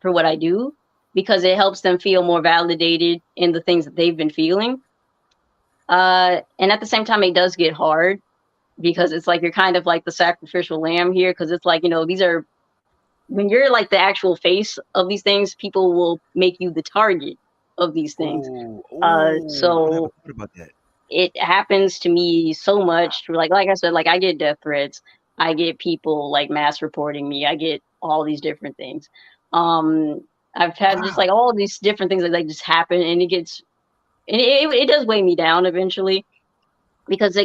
for what I do because it helps them feel more validated in the things that they've been feeling. And at the same time, it does get hard because it's like you're kind of like the sacrificial lamb here because it's like, these are when you're like the actual face of these things, people will make you the target of these things. I So never thought about that. it happens to me so much. Like I said, like I get death threats. I get people like mass reporting me. I get all these different things. I've had just like all these different things that like just happen, and it does weigh me down eventually because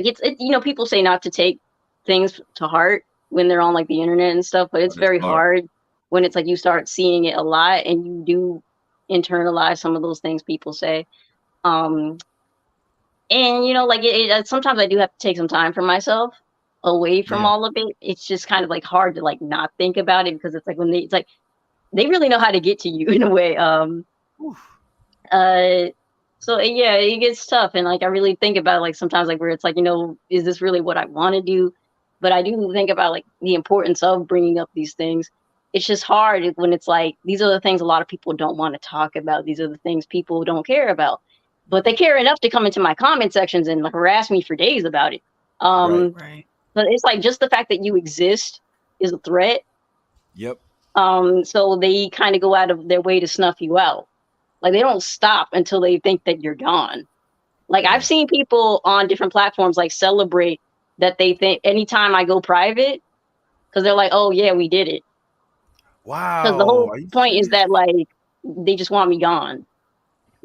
people say not to take things to heart when they're on like the internet and stuff, but it's very hard when it's like you start seeing it a lot and you do internalize some of those things people say. And like sometimes I do have to take some time for myself away from all of it. It's just kind of like hard to like not think about it because it's like it's like they really know how to get to you in a way. So yeah, it gets tough, and like I really think about like sometimes like where it's like is this really what I want to do? But I do think about like the importance of bringing up these things. It's just hard when it's like these are the things a lot of people don't want to talk about. These are the things people don't care about, but they care enough to come into my comment sections and like harass me for days about it. Right. But it's like just the fact that you exist is a threat. Yep. So they kind of go out of their way to snuff you out. Like they don't stop until they think that you're gone. Like I've seen people on different platforms like celebrate that they think anytime I go private, because they're like, oh yeah, we did it. Wow. Because the whole point is that like they just want me gone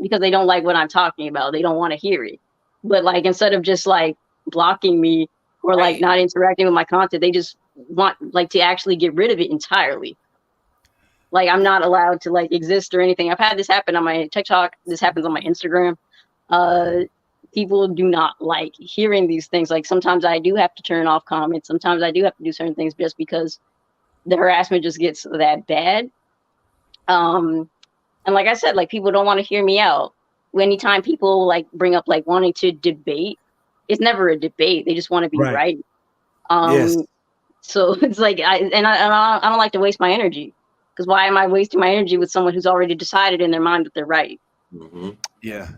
because they don't like what I'm talking about. They don't want to hear it. But like instead of just like blocking me or like not interacting with my content, they just want like to actually get rid of it entirely. Like I'm not allowed to like exist or anything. I've had this happen on my TikTok. This happens on my Instagram. People do not like hearing these things. Like sometimes I do have to turn off comments. Sometimes I do have to do certain things just because the harassment just gets that bad. And like I said, like people don't want to hear me out. Anytime people like bring up like wanting to debate, it's never a debate. They just want to be right. Yes. So it's like I don't like to waste my energy. Because why am I wasting my energy with someone who's already decided in their mind that they're right? Mm-hmm. Yeah.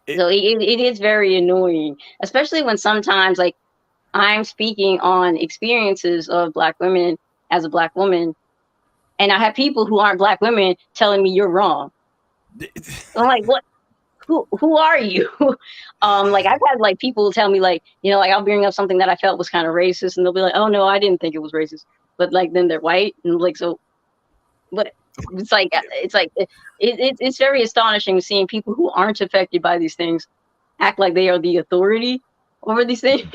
So it is very annoying, especially when sometimes like I'm speaking on experiences of Black women as a Black woman, and I have people who aren't Black women telling me you're wrong. I'm like, what? Who are you? Like I've had like people tell me like like I'll bring up something that I felt was kind of racist, and they'll be like, oh no, I didn't think it was racist. But like then they're white and like so, but it's like it's very astonishing seeing people who aren't affected by these things act like they are the authority over these things.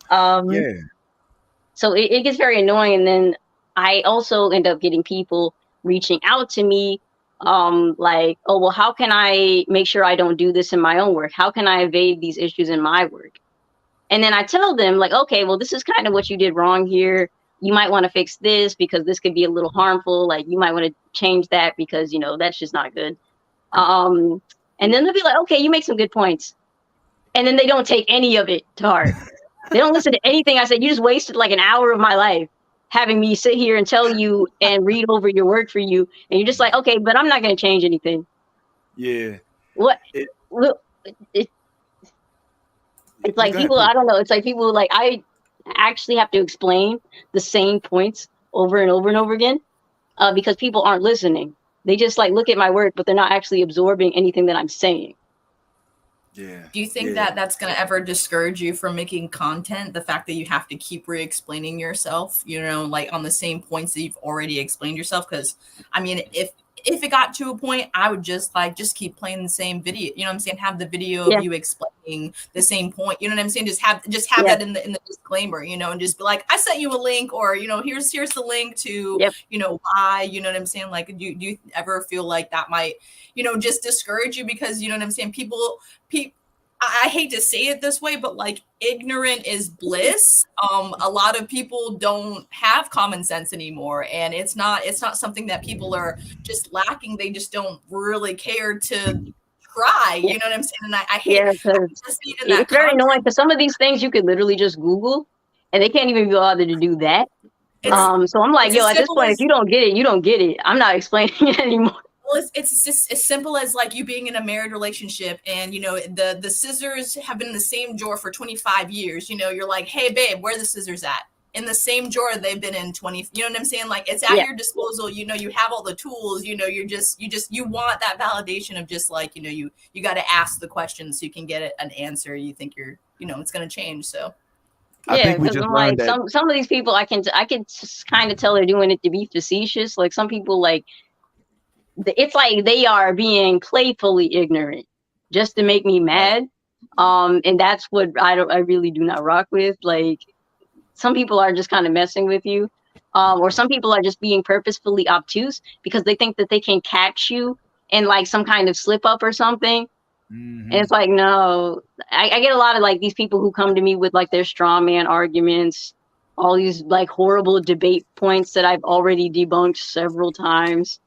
So it gets very annoying, and then I also end up getting people reaching out to me, like, oh well, how can I make sure I don't do this in my own work? How can I evade these issues in my work? And then I tell them like, okay, well, this is kind of what you did wrong here. You might want to fix this because this could be a little harmful. Like you might want to change that because, that's just not good. And then they'll be like, okay, you make some good points. And then they don't take any of it to heart. They don't listen to anything I said. You just wasted like an hour of my life having me sit here and tell you and read over your work for you. And you're just like, okay, but I'm not going to change anything. Yeah. What? It's like people, I don't know. It's like people like I actually have to explain the same points over and over and over again because people aren't listening. They just like look at my work, but they're not actually absorbing anything that I'm saying. Yeah. Do you think that that's going to ever discourage you from making content? The fact that you have to keep re-explaining yourself, like on the same points that you've already explained yourself? Because I mean, if it got to a point, I would just keep playing the same video. You know what I'm saying? Have the video of you explaining the same point. You know what I'm saying? Just have that in the disclaimer, and just be like, I sent you a link, or here's the link to why. You know what I'm saying? Like, do you ever feel like that might just discourage you because you know what I'm saying? People I hate to say it this way, but like ignorant is bliss. A lot of people don't have common sense anymore, and it's not something that people are just lacking. They just don't really care to try. You know what I'm saying? And I hate, Yeah, I because hate to see it in that it's very context. annoying. Because some of these things you could literally just Google, and they can't even be bothered to do that. It's, So I'm like, it's yo, as at this simple point, if as you don't get it, you don't get it. I'm not explaining it anymore. well, it's just as simple as like you being in a married relationship, and you know the scissors have been in the same drawer for 25 years. You know, you're like, hey babe, where are the scissors at? In the same drawer they've been in 20. You know what I'm saying? Like it's at Yeah. your disposal. You know, you have all the tools. You know, you want that validation of just like, you know, you got to ask the questions so you can get an answer. You think you're, you know, it's going to change. So I Yeah, think we because just I'm learned like that. some of these people I can kind of tell they're doing it to be facetious. Like some people like it's like they are being playfully ignorant just to make me mad. And that's what I really do not rock with. Like some people are just kind of messing with you. Or some people are just being purposefully obtuse because they think that they can catch you in like some kind of slip up or something. And Mhm. it's like, no, I get a lot of like these people who come to me with like their straw man arguments, all these like horrible debate points that I've already debunked several times.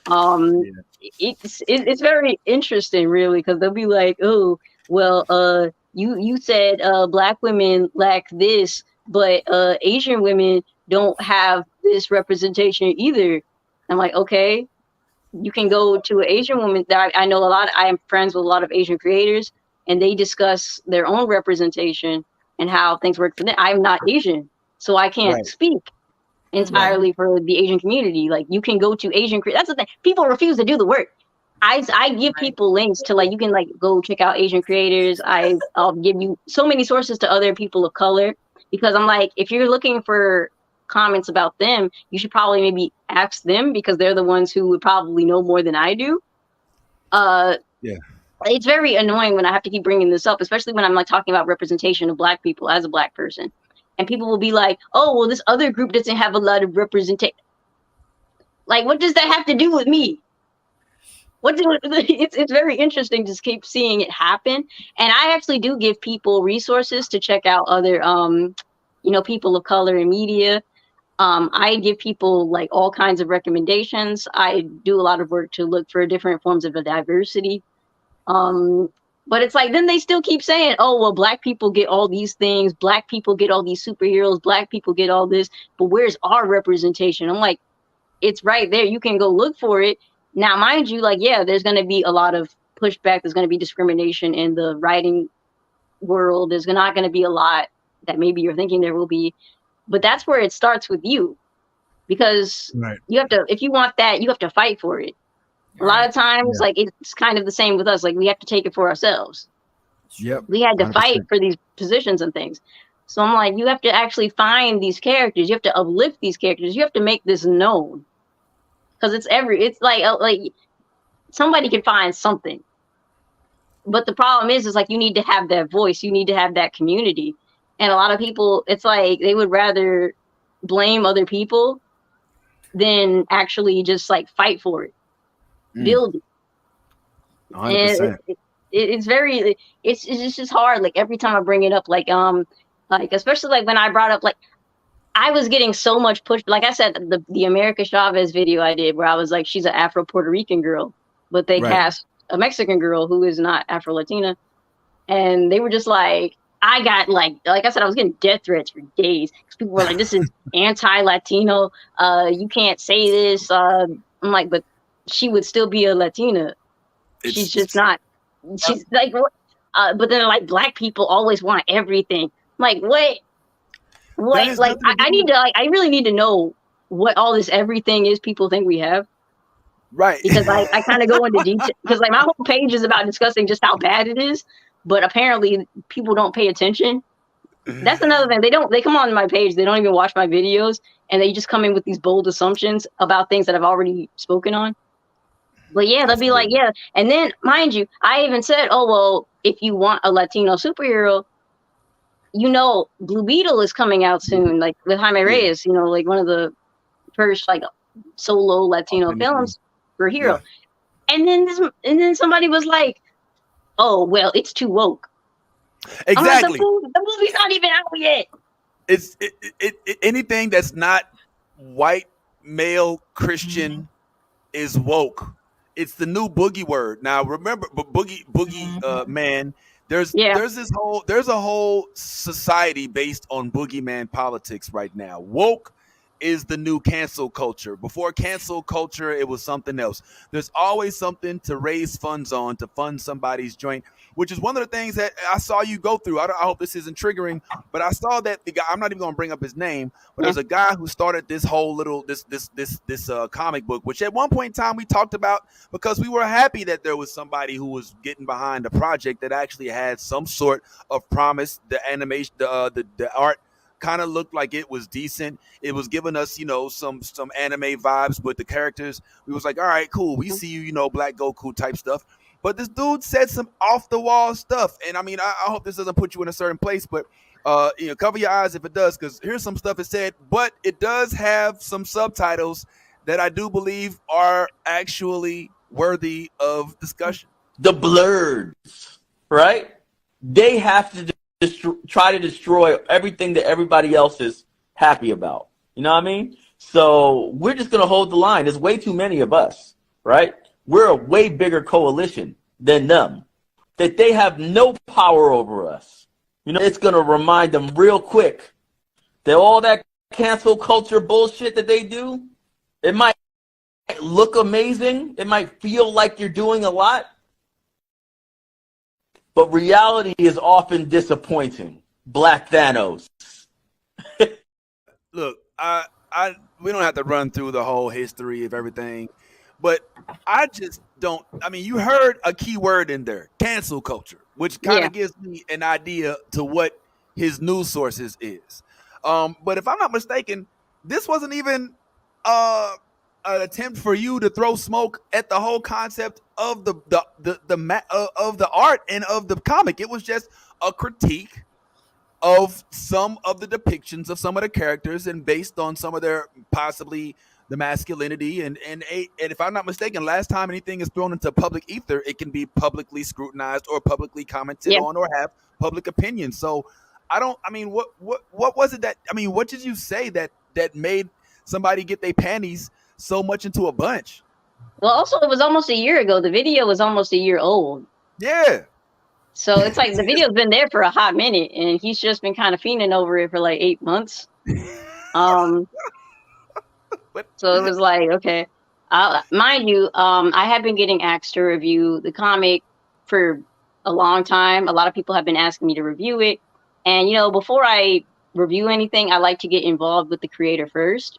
Um, Yeah. it's very interesting, really, because they'll be like, oh, well, you said black women lack this, but Asian women don't have this representation either. I'm like, okay, you can go to an Asian woman that I know a lot. I am friends with a lot of Asian creators, and they discuss their own representation and how things work for them. I'm not Asian, so I can't Right. speak entirely for the Asian community. Like you can go to Asian. That's the thing. People refuse to do the work. I give right. people links to like you can like go check out Asian creators. I'll give you so many sources to other people of color because I'm like if you're looking for comments about them, you should probably maybe ask them because they're the ones who would probably know more than I do. Yeah. It's very annoying when I have to keep bringing this up, especially when I'm like talking about representation of black people as a black person. And people will be like, oh, well, this other group doesn't have a lot of representation. Like, what does that have to do with me? It's very interesting to keep seeing it happen. And I actually do give people resources to check out other, people of color in media. I give people like all kinds of recommendations. I do a lot of work to look for different forms of diversity. But it's like then they still keep saying, "Oh, well, black people get all these things. Black people get all these superheroes. Black people get all this. But where's our representation?" I'm like, it's right there. You can go look for it. Now, mind you, like, yeah, there's going to be a lot of pushback. There's going to be discrimination in the writing world. There's not going to be a lot that maybe you're thinking there will be. But that's where it starts with you because Right. you have to, if you want that, you have to fight for it. A lot of times, Yeah. like it's kind of the same with us. Like we have to take it for ourselves. Yep. We had to 100%. fight for these positions and things. So I'm like, you have to actually find these characters. You have to uplift these characters. You have to make this known because it's like somebody can find something. But the problem is like you need to have that voice. You need to have that community. And a lot of people, it's like they would rather blame other people than actually just like fight for it, build it. 100%. And it's just hard. Like every time I bring it up, like especially like when I brought up like I was getting so much push. Like I said, the America Chavez video I did where I was like, she's an Afro Puerto Rican girl, but they Right. cast a Mexican girl who is not Afro Latina, and they were just like, I got like I said, I was getting death threats for days. People were like, this is anti-Latino. You can't say this. I'm like, but she would still be a Latina. She's just not. She's like, but then like black people always want everything. I'm like, what? has Like, nothing to I do need to like, I really need to know what all this everything is people think we have Right. because I kind of go into detail because like my whole page is about discussing just how bad it is, but apparently people don't pay attention. That's another thing. They come on my page. They don't even watch my videos, and they just come in with these bold assumptions about things that I've already spoken on. But yeah, they'll be like, yeah. And then, mind you, I even said, oh, well, if you want a Latino superhero, Blue Beetle is coming out soon, like with Jaime Reyes, like one of the first like solo Latino films for hero. Yeah. And then somebody was like, oh, well, it's too woke. Exactly. I'm like, the movie's not even out yet. It's anything that's not white male Christian is woke. It's the new boogie word. Now remember, but boogie man. There's Yeah. there's a whole society based on boogeyman politics right now. Woke is the new cancel culture. Before cancel culture, it was something else. There's always something to raise funds on to fund somebody's joint, which is one of the things that I saw you go through. I hope this isn't triggering, but I saw that the guy. I'm not even going to bring up his name, but there's a guy who started this whole little this comic book, which at one point in time we talked about because we were happy that there was somebody who was getting behind a project that actually had some sort of promise. The animation, the art kind of looked like it was decent. It was giving us, some anime vibes, but the characters, we was like, all right, cool. We see you, Black Goku type stuff. But this dude said some off the wall stuff, and I mean, I hope this doesn't put you in a certain place, but cover your eyes if it does, because here's some stuff it said. But it does have some subtitles that I do believe are actually worthy of discussion. The Blerds, right? They have to try to destroy everything that everybody else is happy about. You know what I mean? So we're just going to hold the line. There's way too many of us, right? We're a way bigger coalition than them, that they have no power over us. It's going to remind them real quick that all that cancel culture bullshit that they do, it might look amazing. It might feel like you're doing a lot. But reality is often disappointing. Black Thanos. Look, we don't have to run through the whole history of everything, but I just don't. I mean, you heard a key word in there, cancel culture, which kind of gives me an idea to what his news sources is. But if I'm not mistaken, this wasn't even an attempt for you to throw smoke at the whole concept of the art and of the comic. It was just a critique of some of the depictions of some of the characters, and based on some of their possibly the masculinity and if I'm not mistaken, last time anything is thrown into public ether, it can be publicly scrutinized or publicly commented on or have public opinion. So what was it that, what did you say that made somebody get their panties so much into a bunch? Well, also, it was almost a year ago. The video was almost a year old. Yeah. So it's like the video's been there for a hot minute, and he's just been kind of fiending over it for like 8 months. So it was like, okay. Mind you, I have been getting asked to review the comic for a long time. A lot of people have been asking me to review it. And, before I review anything, I like to get involved with the creator first.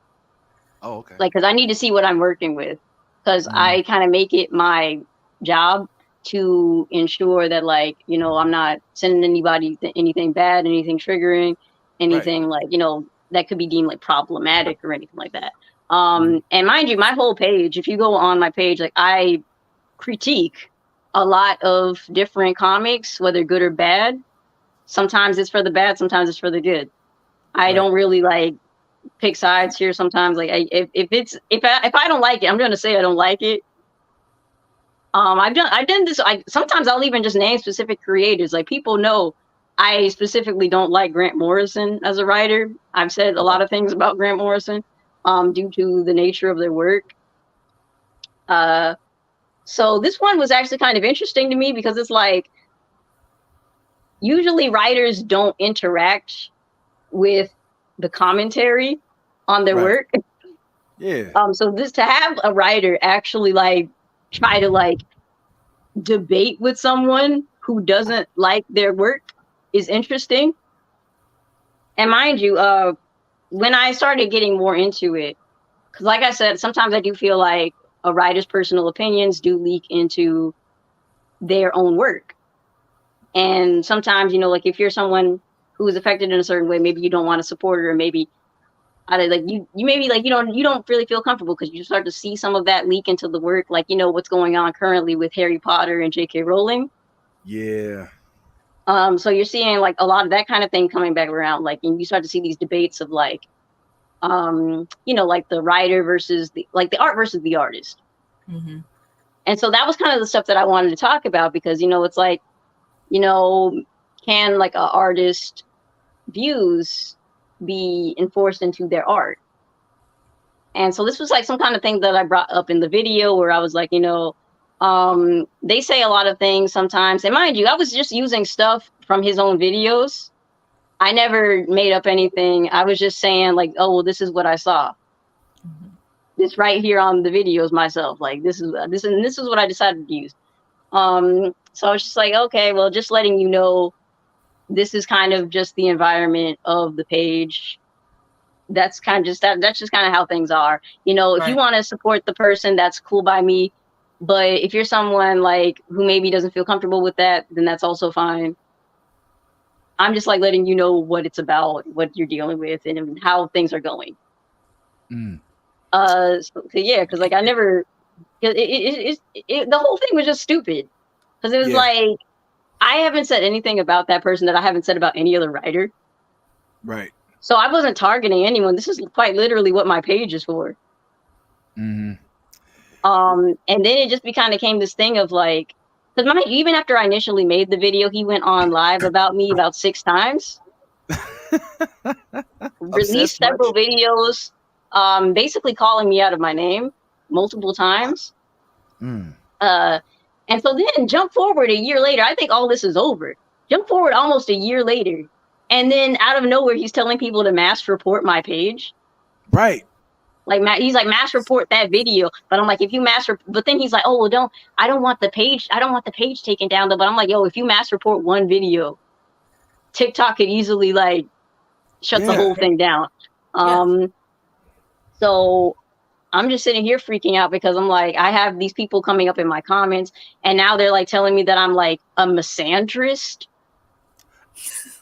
Oh, okay. Like, because I need to see what I'm working with. Because I kind of make it my job to ensure that, like, I'm not sending anybody anything bad, anything triggering, anything like, that could be deemed like problematic or anything like that. And mind you, my whole page, if you go on my page, like, I critique a lot of different comics, whether good or bad. Sometimes it's for the bad, sometimes it's for the good. I don't really like pick sides here. Sometimes, like, if I don't like it, I'm gonna say I don't like it. I've done this. Sometimes I'll even just name specific creators. Like, people know I specifically don't like Grant Morrison as a writer. I've said a lot of things about Grant Morrison due to the nature of their work. So this one was actually kind of interesting to me because it's like, usually writers don't interact with the commentary on their work. Yeah. So this, to have a writer actually like try to like debate with someone who doesn't like their work is interesting. And mind you, when I started getting more into it, because like I said, sometimes I do feel like a writer's personal opinions do leak into their own work. And sometimes, like, if you're someone who is affected in a certain way, maybe you don't want to support it, or maybe you maybe like you don't really feel comfortable because you start to see some of that leak into the work, like, what's going on currently with Harry Potter and J.K. Rowling. Yeah. So you're seeing like a lot of that kind of thing coming back around, like, and you start to see these debates of like, like the writer versus the art versus the artist. Mm-hmm. And so that was kind of the stuff that I wanted to talk about because, it's like, can like a artist views be enforced into their art? And so this was like some kind of thing that I brought up in the video where I was like, they say a lot of things sometimes. And mind you, I was just using stuff from his own videos. I never made up anything. I was just saying like, oh, well, this is what I saw. This right here on the videos myself. Like this is what I decided to use. So I was just like, okay, well, just letting you know, this is kind of just the environment of the page. That's kind of just that's just kind of how things are. If you want to support the person, that's cool by me. But if you're someone like who maybe doesn't feel comfortable with that, then that's also fine. I'm just like letting you know what it's about, what you're dealing with, and how things are going. So yeah, because like I never, the whole thing was just stupid. Because it was like, I haven't said anything about that person that I haven't said about any other writer. Right. So I wasn't targeting anyone. This is quite literally what my page is for. And then it just kind of came this thing of like, because even after I initially made the video, he went on live about me about 6 times. Released several videos, basically calling me out of my name multiple times. And so then jump forward a year later. I think all this is over. Jump forward almost a year later. And then out of nowhere, he's telling people to mass report my page. Right. Like he's like, mass report that video. But I'm like, if you but then he's like, oh, well, I don't want the page taken down though. But I'm like, yo, if you mass report one video, TikTok could easily like shut the whole thing down. So I'm just sitting here freaking out because I'm like, I have these people coming up in my comments and now they're like telling me that I'm like a misandrist.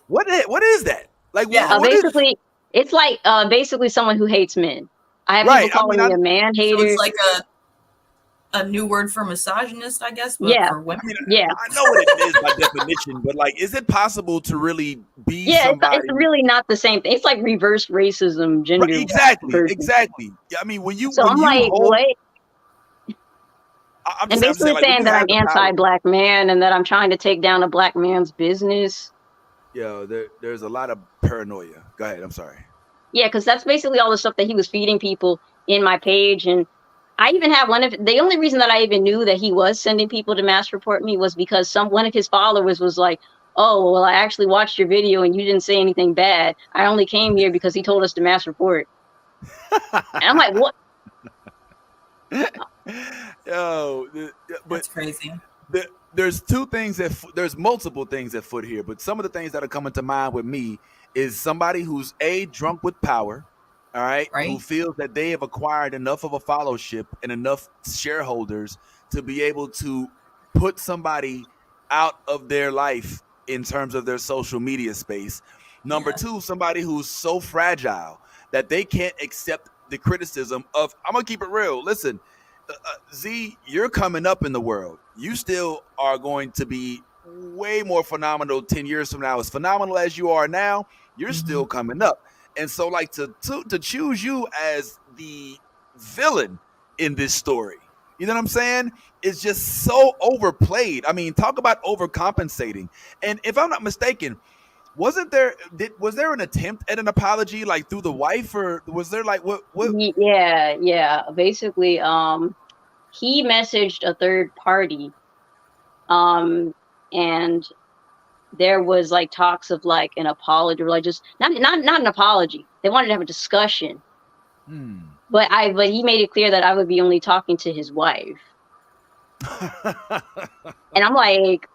What is that? Like, basically, it's like basically someone who hates men. I have people calling me a man hater. So it's like a new word for misogynist, I guess. But for women. I know what it is by definition, but like, is it possible to really be somebody? It's really not the same thing. It's like reverse racism, gender. Exactly. I mean, when you what? I'm basically saying that I'm anti-black man and that I'm trying to take down a black man's business. Yo, there's a lot of paranoia. Go ahead. I'm sorry. Yeah, because that's basically all the stuff that he was feeding people in my page. And I even have the only reason that I even knew that he was sending people to mass report me was because one of his followers was like, oh, well, I actually watched your video and you didn't say anything bad. I only came here because he told us to mass report. And I'm like, what? Yo, that's crazy. There's multiple things at foot here, but some of the things that are coming to mind with me is somebody who's drunk with power, all right, who feels that they have acquired enough of a followership and enough shareholders to be able to put somebody out of their life in terms of their social media space. Number 2, somebody who's so fragile that they can't accept the criticism of, I'm gonna keep it real. Listen, Z, you're coming up in the world. You still are going to be way more phenomenal 10 years from now. As phenomenal as you are now, you're still coming up. And so like to choose you as the villain in this story, you know what I'm saying? It's just so overplayed. I mean, talk about overcompensating. And if I'm not mistaken, was there an attempt at an apology like through the wife, or was there like what? Yeah. Basically, he messaged a third party, and there was like talks of like an apology, or like just not an apology. They wanted to have a discussion, but he made it clear that I would be only talking to his wife, and I'm like,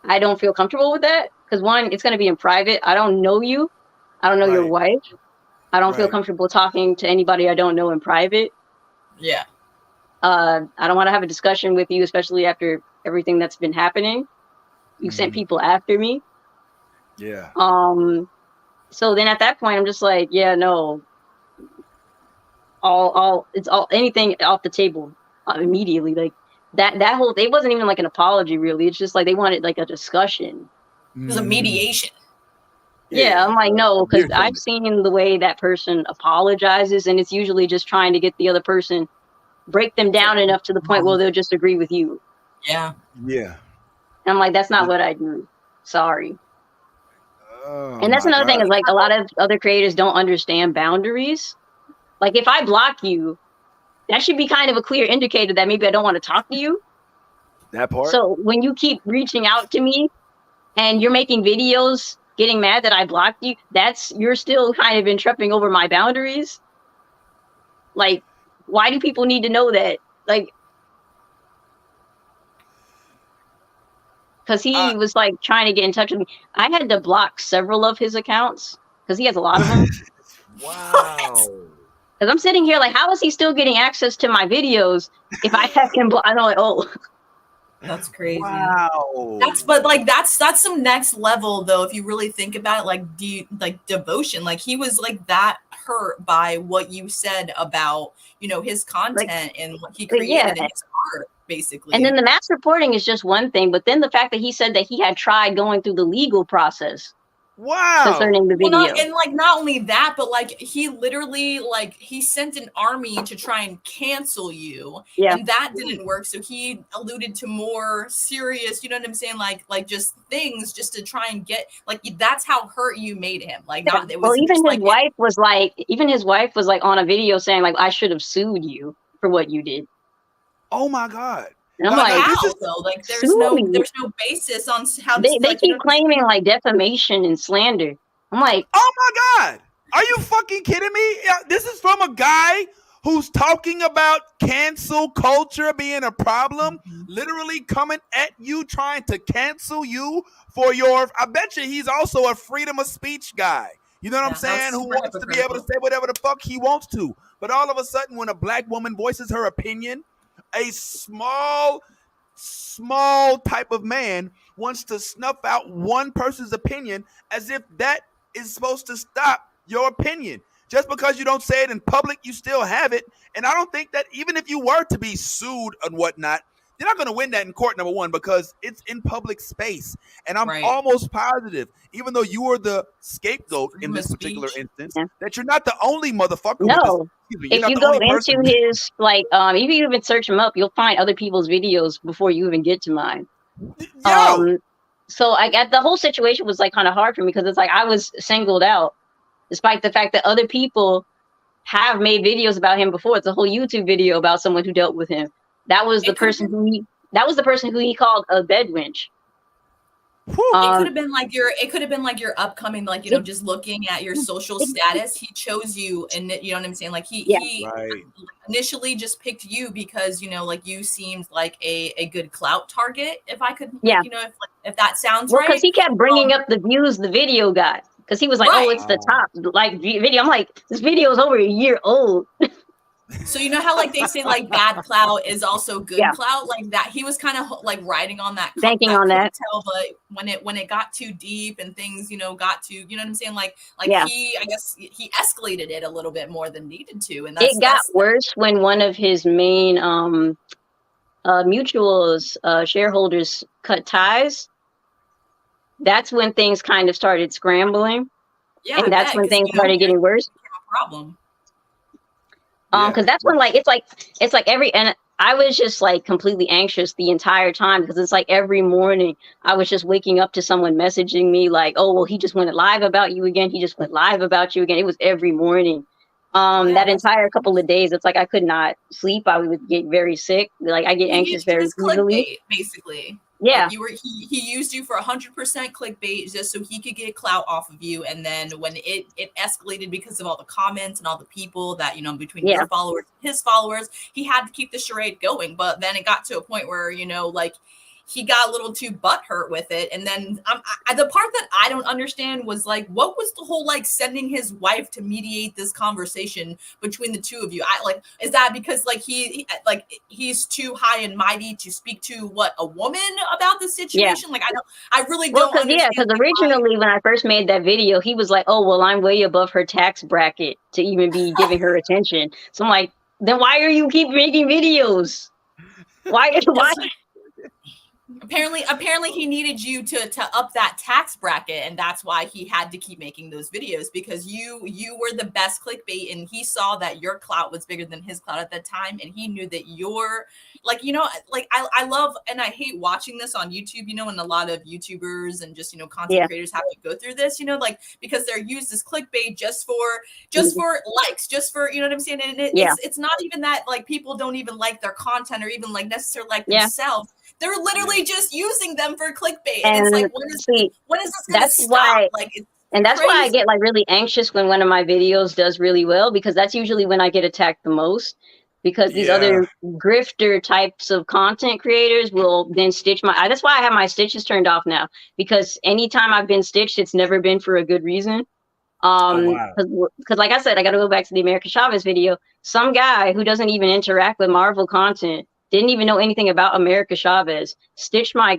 I don't feel comfortable with that. Because one, it's going to be in private. I don't know you. I don't know your wife. I don't feel comfortable talking to anybody I don't know in private. Yeah. I don't want to have a discussion with you, especially after everything that's been happening. You sent people after me. Yeah. So then at that point, I'm just like, yeah, no. It's anything off the table immediately. Like that whole, it wasn't even like an apology really. It's just like they wanted like a discussion. It was a mediation. Yeah, I'm like, no, because I've seen the way that person apologizes, and it's usually just trying to get the other person, break them down enough to the point where they'll just agree with you. Yeah. Yeah. And I'm like, that's not what I do. Sorry. Oh, And that's my another thing God. is like a lot of other creators don't understand boundaries. Like if I block you, that should be kind of a clear indicator that maybe I don't want to talk to you. That part. So when you keep reaching out to me and you're making videos getting mad that I blocked you, you're still kind of tripping over my boundaries. Like, why do people need to know that? Like, because he was like trying to get in touch with me. I had to block several of his accounts because he has a lot of them. Wow. Because I'm sitting here like, how is he still getting access to my videos if I have him blocked? I'm like, oh. That's crazy. Wow. That's some next level though. If you really think about it, like devotion, like he was like that hurt by what you said about, his content and what he created in his art, basically. And then the mass reporting is just one thing, but then the fact that he said that he had tried going through the legal process. Wow. Concerning the video. Not only that, but like he literally he sent an army to try and cancel you. Yeah. And that didn't work. So he alluded to more serious, you know what I'm saying? Like just things just to try and get that's how hurt you made him. Like not it was well, even his wife was like on a video saying like I should have sued you for what you did. Oh my God. And I'm like, there's no basis on how they keep claiming like defamation and slander. I'm like, oh my God, are you fucking kidding me? This is from a guy who's talking about cancel culture being a problem, literally coming at you, trying to cancel you for I bet you he's also a freedom of speech guy. You know what I'm saying? Who wants to be able to say whatever the fuck he wants to. But all of a sudden, when a black woman voices her opinion, a small type of man wants to snuff out one person's opinion as if that is supposed to stop your opinion. Just because you don't say it in public, you still have it. And I don't think that even if you were to be sued and whatnot, you're not going to win that in court, number one, because it's in public space. And I'm almost positive, even though you are the scapegoat in this particular instance, that you're not the only motherfucker. No. If you go into his, if you even search him up, you'll find other people's videos before you even get to mine. So the whole situation was like kind of hard for me because it's like I was singled out, despite the fact that other people have made videos about him before. It's a whole YouTube video about someone who dealt with him. That was the person who he called a bed wench. It could have been like your upcoming, just looking at your social status. He chose you, and you know what I'm saying? Like he initially just picked you because you seemed like a good clout target. If I could, if that sounds right. Because he kept bringing up the views the video got. Because he was like, oh, it's the top video. I'm like, this video is over a year old. So you know how they say bad clout is also good clout, like that. He was kind of riding on that, banking on that. But when it got too deep and things got to what I'm saying, he escalated it a little bit more than needed to, and it got worse when one of his main mutuals shareholders cut ties. That's when things kind of started scrambling. Yeah, and that's when things started getting worse. Problem. Because that's when it's like and I was just completely anxious the entire time because it's like every morning I was just waking up to someone messaging me like, oh, well, he just went live about you again. He just went live about you again. It was every morning. That entire couple of days, it's like I could not sleep. I would get very sick. Like I get anxious very easily. Basically. Yeah. He used you for 100% clickbait just so he could get clout off of you. And then when it escalated because of all the comments and all the people that, between your followers and his followers, he had to keep the charade going. But then it got to a point where, he got a little too butthurt with it. And then the part that I don't understand was what was the whole sending his wife to mediate this conversation between the two of you? Is that because he's too high and mighty to speak to a woman about the situation? Yeah. I really don't understand. Because originally when I first made that video, he was like, oh, well, I'm way above her tax bracket to even be giving her attention. So I'm like, then why are you keep making videos? Why? Apparently he needed you to up that tax bracket, and that's why he had to keep making those videos, because you were the best clickbait, and he saw that your clout was bigger than his clout at that time, and he knew that you're like, you know, like I love and I hate watching this on YouTube, you know, and a lot of YouTubers and just, you know, content creators have to go through this, you know, like, because they're used as clickbait just for likes, just for, you know what I'm saying, and it's not even that, like, people don't even like their content or even like necessarily like themselves. They're literally just using them for clickbait, and it's like, when is this going to stop? Like, and that's why I get like really anxious when one of my videos does really well, because that's usually when I get attacked the most. Because these other grifter types of content creators will then stitch my. That's why I have my stitches turned off now. Because anytime I've been stitched, it's never been for a good reason. Because like I said, I got to go back to the America Chavez video. Some guy who doesn't even interact with Marvel content, didn't even know anything about America Chavez, stitched my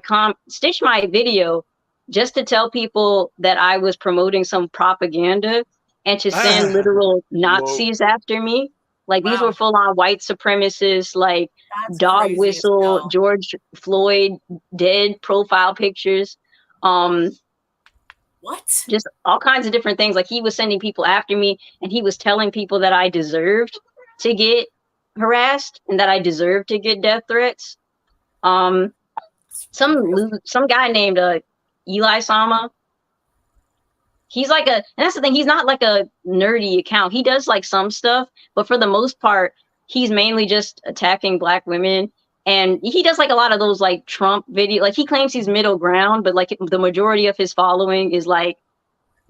video just to tell people that I was promoting some propaganda and to send literal Nazis after me. Like, these were full-on white supremacists, like dog whistle, George Floyd dead profile pictures. What? Just all kinds of different things. Like, he was sending people after me, and he was telling people that I deserved to get harassed and that I deserved to get death threats. Some guy named Eli Sama. He's like and that's the thing, he's not like a nerdy account. He does like some stuff, but for the most part, he's mainly just attacking Black women. And he does like a lot of those like Trump video. Like, he claims he's middle ground, but like the majority of his following is like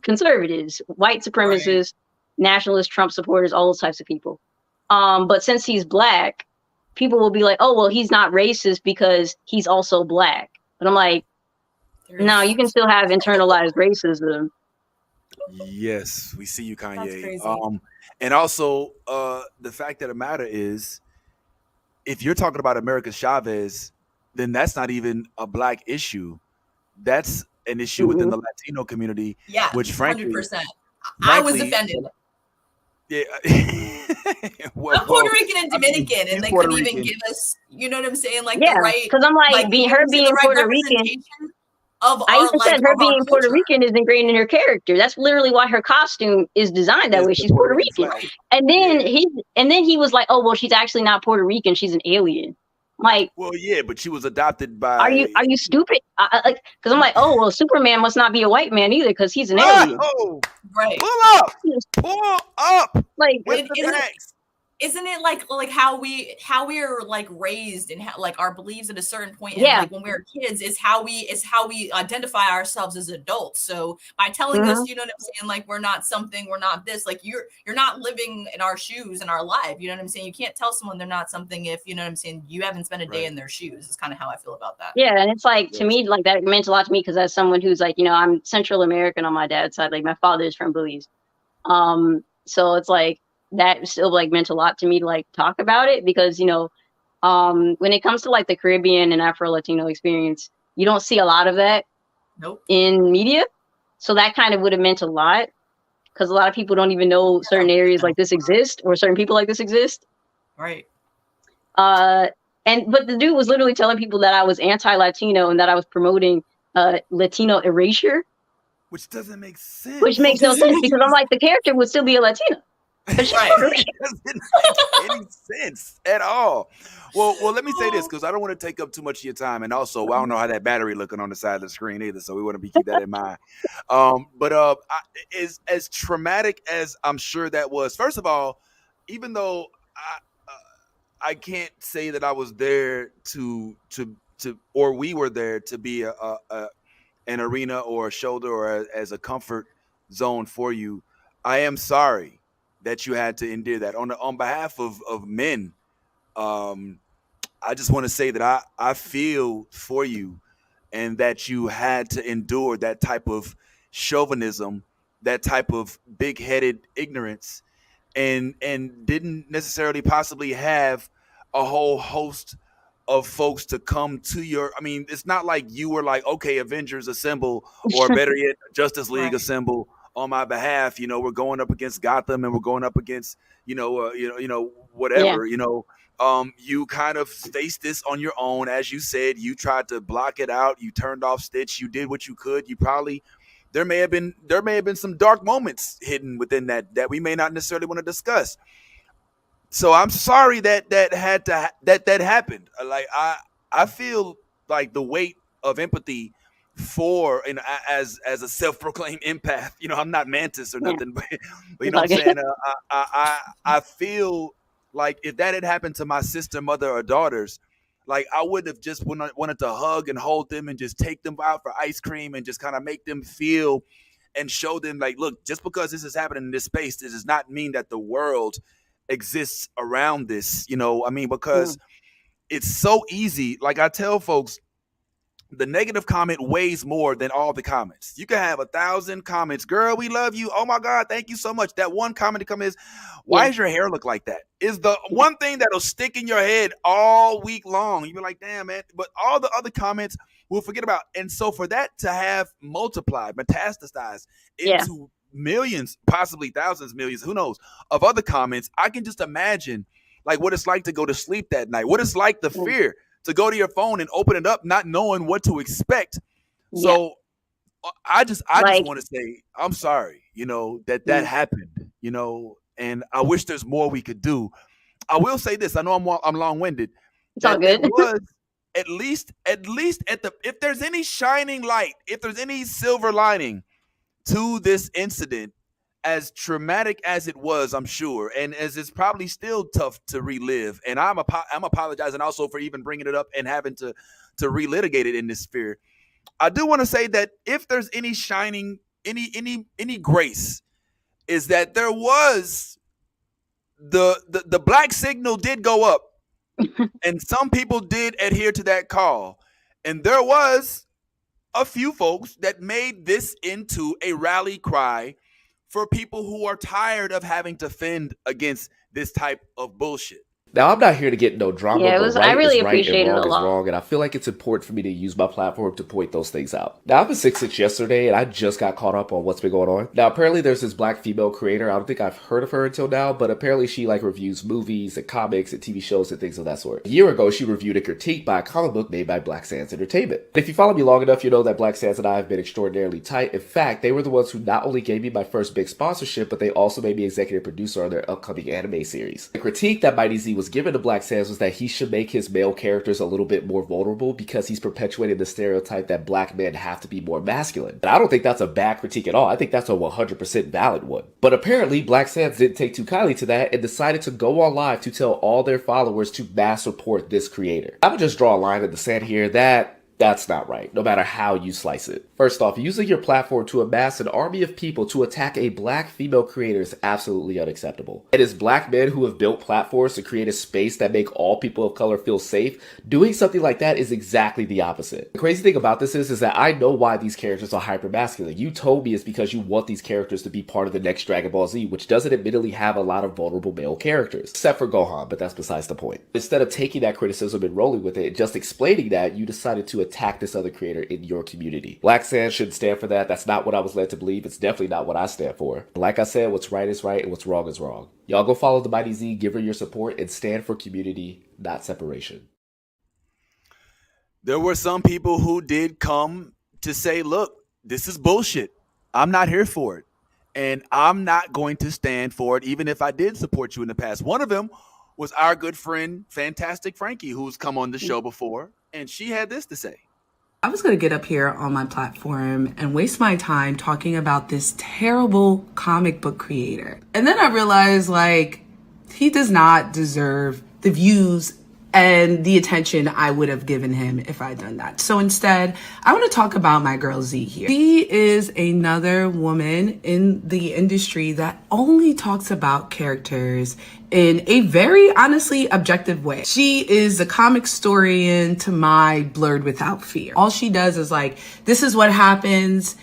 conservatives, white supremacists, nationalist Trump supporters, all those types of people. But since he's Black, people will be like, oh, well, he's not racist because he's also Black. But I'm like, no, you can still have internalized racism. Yes, we see you, Kanye. And also, the fact of the matter is, if you're talking about America Chavez, then that's not even a Black issue. That's an issue within the Latino community. Yeah, which frankly, 100%. I was offended. Yeah, I'm Puerto Rican and Dominican, and they couldn't even give us, you know what I'm saying, like the right. Because I'm like her being Puerto Rican. I even said her being Puerto Rican is ingrained in her character. That's literally why her costume is designed that way. She's Puerto Rican. And then he was like, oh, well, she's actually not Puerto Rican. She's an alien. Like, well, yeah, but she was adopted by. Are you stupid? Like, because I'm like, oh, well, Superman must not be a white man either because he's an alien. Right. Pull up. Like, with the facts. Isn't it like how we are like raised and how, like, our beliefs at a certain point, and like when we were kids is how we identify ourselves as adults. So by telling us, you know what I'm saying, like, we're not something, we're not this, like you're not living in our shoes in our life. You know what I'm saying? You can't tell someone they're not something if, you know what I'm saying, you haven't spent a day in their shoes. It's kind of how I feel about that. Yeah, and it's like, to me, like, that meant a lot to me because as someone who's like, you know, I'm Central American on my dad's side. Like, my father is from Belize. So it's like, that still like meant a lot to me to like talk about it because, you know, when it comes to like the Caribbean and Afro-Latino experience, you don't see a lot of that in media. So that kind of would have meant a lot because a lot of people don't even know certain areas like this exist or certain people like this exist. Right. But the dude was literally telling people that I was anti-Latino and that I was promoting Latino erasure. Which doesn't make sense. Which makes no sense because I'm like, the character would still be a Latino. Right. It doesn't make any sense at all. Well, let me say this because I don't want to take up too much of your time, and also I don't know how that battery looking on the side of the screen either, so we want to keep that in mind. As traumatic as I'm sure that was. First of all, even though I can't say that I was there to or we were there to be an arena or a shoulder or as a comfort zone for you, I am sorry that you had to endure that. On behalf of men, I just want to say that I feel for you and that you had to endure that type of chauvinism, that type of big-headed ignorance, and didn't necessarily possibly have a whole host of folks to come to your. I mean, it's not like you were like, okay, Avengers assemble, or better yet, Justice League assemble, on my behalf. You know, we're going up against Gotham, and we're going up against whatever. You kind of faced this on your own, as you said. You tried to block it out. You turned off Stitch. You did what you could. You probably there may have been some dark moments hidden within that we may not necessarily want to discuss. So I'm sorry that happened. Like I feel like the weight of empathy for, and as a self-proclaimed empath, I'm not Mantis or nothing, but you know what I'm saying. I feel like if that had happened to my sister, mother, or daughters, like I would have just wanted to hug and hold them and just take them out for ice cream and just kind of make them feel and show them, like, look, just because this is happening in this space, this does not mean that the world exists around this. Because it's so easy. Like I tell folks, the negative comment weighs more than all the comments. You can have 1,000 comments. Girl, we love you. Oh my God, thank you so much. That one comment to come is, why does your hair look like that? Is the one thing that'll stick in your head all week long. You'll be like, damn, man. But all the other comments we'll forget about. And so for that to have multiplied, metastasized into millions, possibly thousands, millions, who knows, of other comments, I can just imagine like what it's like to go to sleep that night. What it's like, the fear to go to your phone and open it up, not knowing what to expect. So I just want to say, I'm sorry, that happened, and I wish there's more we could do. I will say this. I know I'm long-winded. It's all good. It was at least if there's any shining light, if there's any silver lining to this incident, as traumatic as it was, I'm sure, and as it's probably still tough to relive, and I'm apologizing also for even bringing it up and having to relitigate it in this sphere. I do want to say that if there's any shining, any grace, is that there was the black signal did go up, and some people did adhere to that call, and there was a few folks that made this into a rally cry for people who are tired of having to fend against this type of bullshit. Now, I'm not here to get no drama, but I really is right appreciate and it wrong a is lot. wrong, and I feel like it's important for me to use my platform to point those things out. Now, I was 6'6" yesterday, and I just got caught up on what's been going on. Now, apparently there's this black female creator. I don't think I've heard of her until now, but apparently she reviews movies and comics and TV shows and things of that sort. A year ago, she reviewed a critique by a comic book made by Black Sands Entertainment. And if you follow me long enough, you know that Black Sands and I have been extraordinarily tight. In fact, they were the ones who not only gave me my first big sponsorship, but they also made me executive producer on their upcoming anime series. The critique that Mighty Z was given to Black Sands was that he should make his male characters a little bit more vulnerable because he's perpetuating the stereotype that black men have to be more masculine. And I don't think that's a bad critique at all. I think that's a 100% valid one. But apparently, Black Sands didn't take too kindly to that and decided to go on live to tell all their followers to mass support this creator. I would just draw a line in the sand here that that's not right, no matter how you slice it. First off, using your platform to amass an army of people to attack a black female creator is absolutely unacceptable. It is black men who have built platforms to create a space that make all people of color feel safe. Doing something like that is exactly the opposite. The crazy thing about this is that I know why these characters are hyper-masculine. You told me it's because you want these characters to be part of the next Dragon Ball Z, which doesn't admittedly have a lot of vulnerable male characters. Except for Gohan, but that's besides the point. Instead of taking that criticism and rolling with it, just explaining that, you decided to attack this other creator in your community. Black Sands shouldn't stand for that. That's not what I was led to believe. It's definitely not what I stand for. Like I said, what's right is right and what's wrong is wrong. Y'all go follow the Mighty Z, give her your support, and stand for community, not separation. There were some people who did come to say, look, this is bullshit. I'm not here for it. And I'm not going to stand for it, even if I did support you in the past. One of them was our good friend, Fantastic Frankie, who's come on the show before. And she had this to say. I was going to get up here on my platform and waste my time talking about this terrible comic book creator. And then I realized, he does not deserve the views and the attention I would have given him if I'd done that. So instead, I want to talk about my girl Z here. She is another woman in the industry that only talks about characters in a very honestly objective way. She is a comic historian to my Blurred Without Fear. All she does is this is what happens,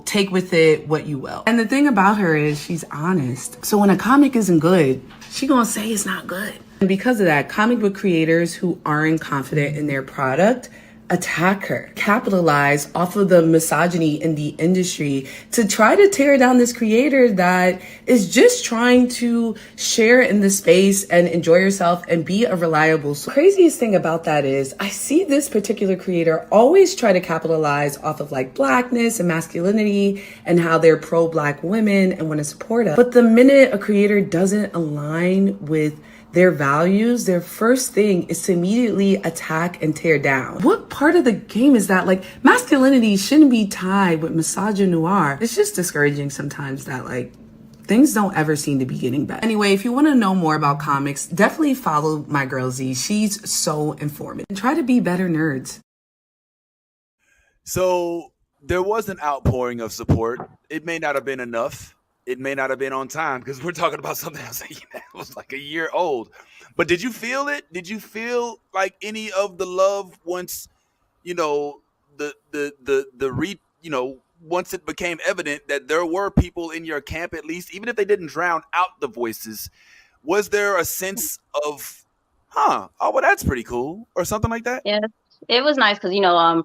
take with it what you will. And the thing about her is she's honest. So when a comic isn't good, she gonna say it's not good. And because of that, comic book creators who aren't confident in their product attack her, capitalize off of the misogyny in the industry to try to tear down this creator that is just trying to share in the space and enjoy yourself and be a reliable source. The craziest thing about that is I see this particular creator always try to capitalize off of like blackness and masculinity and how they're pro-black women and want to support us. But the minute a creator doesn't align with their values, their first thing is to immediately attack and tear down. What part of the game is that? Like, masculinity shouldn't be tied with misogynoir. It's just discouraging sometimes that like things don't ever seem to be getting better. Anyway, if you want to know more about comics, definitely follow my girl Z. She's so informative. And try to be better nerds. So there was an outpouring of support. It may not have been enough. It may not have been on time because we're talking about something else that was like a year old. But did you feel it? Did you feel like any of the love once, you know, once it became evident that there were people in your camp, at least, even if they didn't drown out the voices, was there a sense of, oh, well, that's pretty cool, or something like that? Yeah, it was nice because,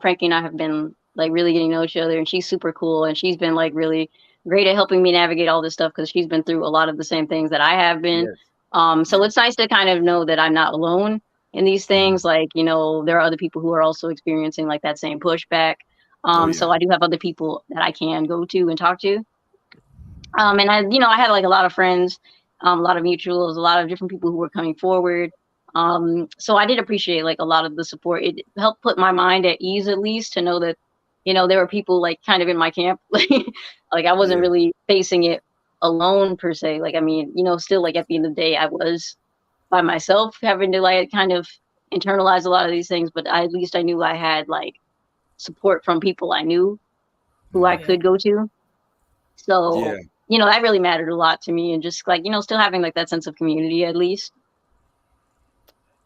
Frankie and I have been like really getting to know each other, and she's super cool, and she's been like really great at helping me navigate all this stuff because she's been through a lot of the same things that I have been. So it's nice to kind of know that I'm not alone in these things. Like, there are other people who are also experiencing like that same pushback. So I do have other people that I can go to and talk to. And I had like a lot of friends, a lot of mutuals, a lot of different people who were coming forward. So I did appreciate like a lot of the support. It helped put my mind at ease, at least, to know that, there were people like kind of in my camp. Like I wasn't really facing it alone per se. Like, I mean, still like at the end of the day, I was by myself having to like kind of internalize a lot of these things, but at least I knew I had like support from people I knew who I could go to. So, that really mattered a lot to me, and just like, still having like that sense of community at least.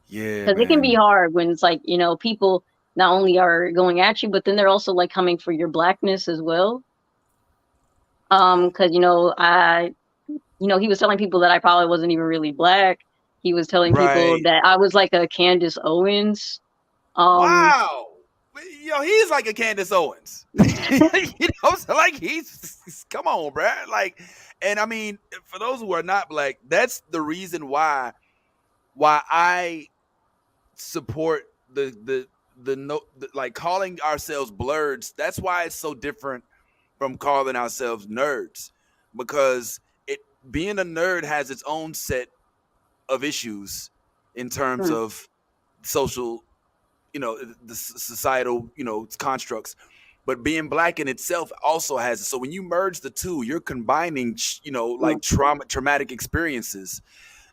Yeah. Because it can be hard when it's like, people not only are going at you, but then they're also like coming for your blackness as well. Because, he was telling people that I probably wasn't even really black. He was telling people that I was like a Candace Owens. Wow. He's like a Candace Owens. So like he's come on, bruh. Like, and I mean, for those who are not black, that's the reason why I support the like calling ourselves Blerds. That's why it's so different from calling ourselves nerds, because being a nerd has its own set of issues in terms of social, the societal, constructs. But being black in itself also has it. So when you merge the two, you're combining, like traumatic experiences.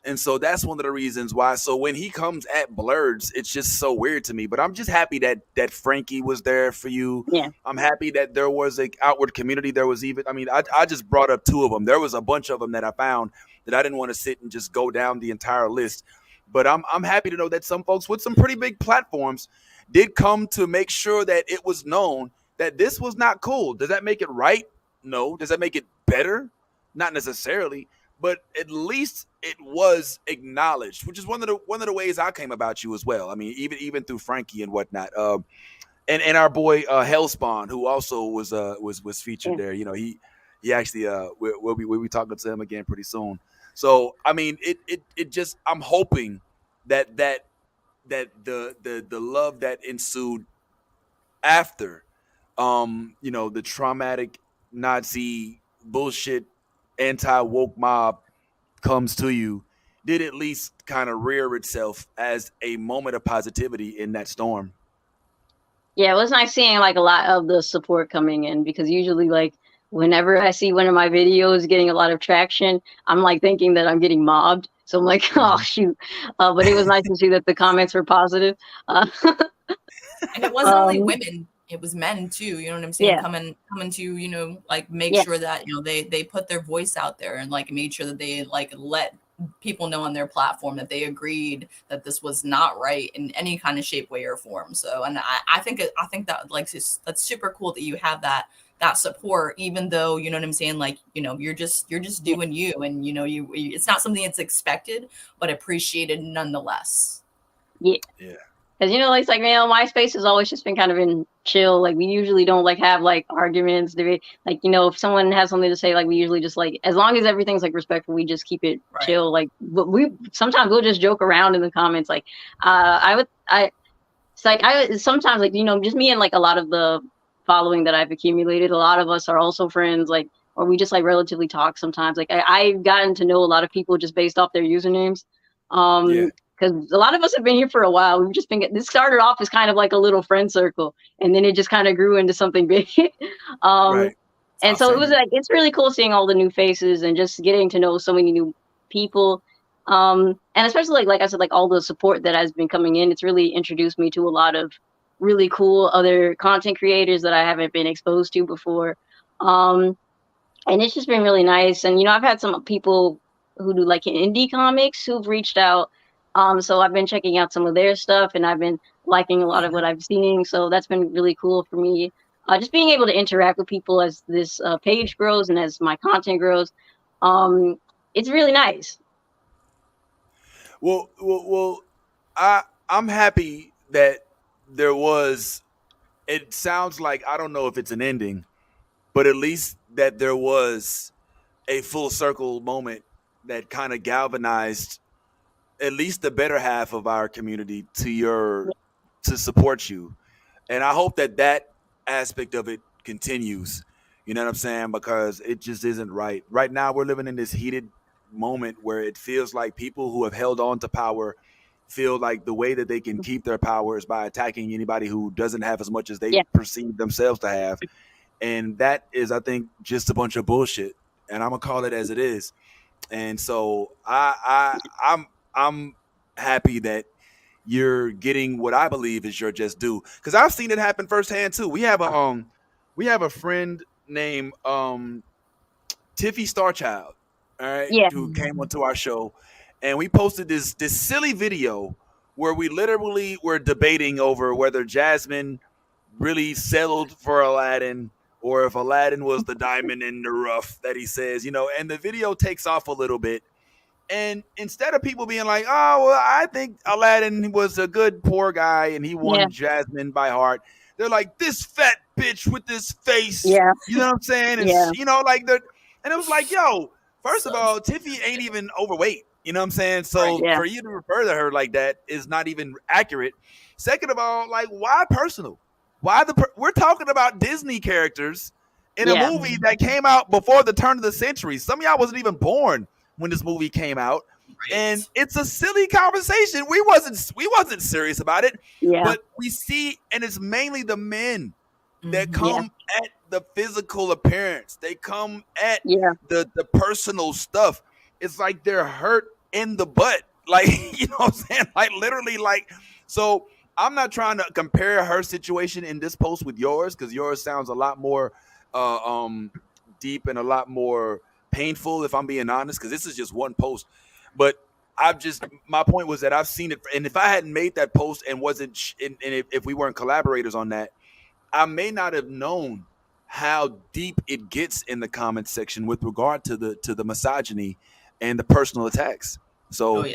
And so that's one of the reasons why. So when he comes at Blerds, it's just so weird to me. But I'm just happy that Frankie was there for you. Yeah. I'm happy that there was an outward community. There was even, I mean, I just brought up two of them. There was a bunch of them that I found that I didn't want to sit and just go down the entire list. But I'm happy to know that some folks with some pretty big platforms did come to make sure that it was known that this was not cool. Does that make it right? No. Does that make it better? Not necessarily. But at least it was acknowledged, which is one of the ways I came about you as well. I mean, even through Frankie and whatnot, and our boy Hellspawn, who also was featured there. He actually we'll be talking to him again pretty soon. So I mean, it just, I'm hoping that the love that ensued after, the traumatic Nazi bullshit anti-woke mob comes to you, did at least kind of rear itself as a moment of positivity in that storm. Yeah, it was nice seeing like a lot of the support coming in, because usually like whenever I see one of my videos getting a lot of traction, I'm like thinking that I'm getting mobbed. So I'm like, oh shoot. But it was nice to see that the comments were positive. And it wasn't only women. It was men too, you know what I'm saying? Coming to, like make sure that, they put their voice out there and like made sure that they like let people know on their platform that they agreed that this was not right in any kind of shape, way, or form. So, and I think that like that's super cool that you have that support, even though, you know what I'm saying, like, you're just doing you, and it's not something that's expected, but appreciated nonetheless. Yeah. Because it's like, MySpace has always just been kind of been chill. Like we usually don't like have like arguments, debate. Like if someone has something to say, like we usually just like, as long as everything's like respectful, we just keep it Right. chill. Like, but we sometimes we'll just joke around in the comments. Like, it's like sometimes like just me and like a lot of the following that I've accumulated. A lot of us are also friends. Like, or we just like relatively talk sometimes. Like I've gotten to know a lot of people just based off their usernames. Yeah. Because a lot of us have been here for a while. We've just been, this started off as kind of like a little friend circle, and then it just kind of grew into something big. Right. And so it was like, it's really cool seeing all the new faces and just getting to know so many new people. And especially like I said, like all the support that has been coming in, it's really introduced me to a lot of really cool other content creators that I haven't been exposed to before. And it's just been really nice. And, I've had some people who do like indie comics who've reached out. So I've been checking out some of their stuff, and I've been liking a lot of what I've seen. So that's been really cool for me. Just being able to interact with people as this page grows and as my content grows. It's really nice. Well, I'm happy that there was. It sounds like, I don't know if it's an ending, but at least that there was a full circle moment that kind of galvanized at least the better half of our community to support you. And I hope that aspect of it continues. You know what I'm saying? Because it just isn't right. Right now we're living in this heated moment where it feels like people who have held on to power feel like the way that they can keep their power is by attacking anybody who doesn't have as much as they perceive themselves to have. And that is, I think, just a bunch of bullshit. And I'm gonna call it as it is. And so I'm happy that you're getting what I believe is your just due, because I've seen it happen firsthand too. We have a friend named Tiffy Starchild, all right, who came onto our show, and we posted this silly video where we literally were debating over whether Jasmine really settled for Aladdin or if Aladdin was the diamond in the rough that he says, and the video takes off a little bit. And instead of people being like, oh, well, I think Aladdin was a good poor guy and he won Jasmine by heart, they're like, this fat bitch with this face. Yeah. You know what I'm saying? And, and it was like, yo, first of all, Tiffy ain't even overweight. You know what I'm saying? So for you to refer to her like that is not even accurate. Second of all, like, why personal? We're talking about Disney characters in a movie that came out before the turn of the century. Some of y'all wasn't even born when this movie came out, and it's a silly conversation. We wasn't serious about it, but we see, and it's mainly the men that come at the physical appearance. They come at the personal stuff. It's like they're hurt in the butt, like, you know what I'm saying? Like, literally, like, so I'm not trying to compare her situation in this post with yours, because yours sounds a lot more deep and a lot more painful, if I'm being honest, because this is just one post. But my point was that I've seen it, and if I hadn't made that post and wasn't, and if we weren't collaborators on that, I may not have known how deep it gets in the comments section with regard to the misogyny and the personal attacks. So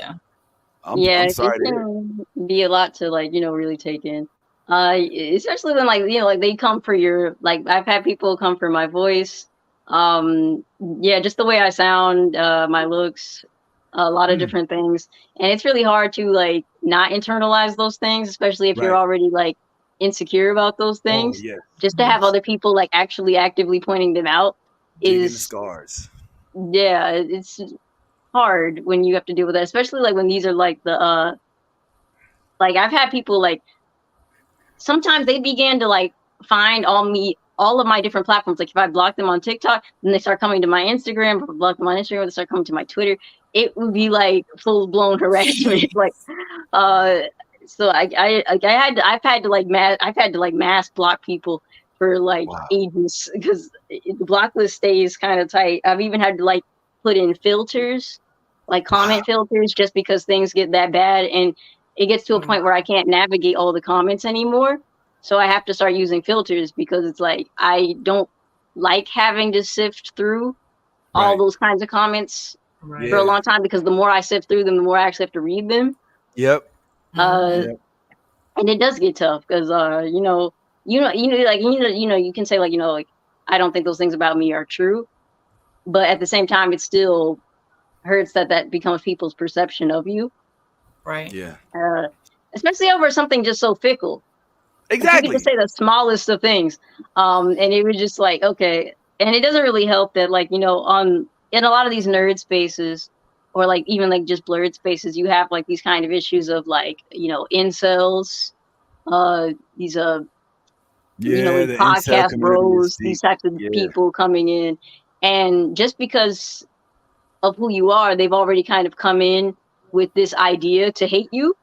I'm sorry. It can be a lot to really take in. Especially when like they come for your, like, I've had people come for my voice. Just the way I sound, my looks, a lot of different things. And it's really hard to like not internalize those things, especially if you're already like insecure about those things. Just to have other people like actually actively pointing them out is scars. Yeah, it's hard when you have to deal with that, especially like when these are like the like I've had people like sometimes they began to like find all of my different platforms. Like if I block them on TikTok, then they start coming to my Instagram. If I block them on Instagram, they start coming to my Twitter. It would be like full blown harassment. Like, so I've had to mass block people for like ages, because the block list stays kind of tight. I've even had to like put in filters, like comment filters, just because things get that bad, and it gets to a point where I can't navigate all the comments anymore. So I have to start using filters, because it's like I don't like having to sift through all those kinds of comments for a long time, because the more I sift through them, the more I actually have to read them. And it does get tough because you can say like like I don't think those things about me are true, but at the same time, it still hurts that becomes people's perception of you, Right. Yeah. especially over something just so fickle. Like you could just Exactly. say the smallest of things, and it was just like okay, and it doesn't really help that like on in a lot of these nerd spaces or like even like just blurred spaces, you have like these kind of issues of like incels, these Yeah, like the incel podcast community is bros, deep. these types of Yeah. people coming in, and just because of who you are, they've already kind of come in with this idea to hate you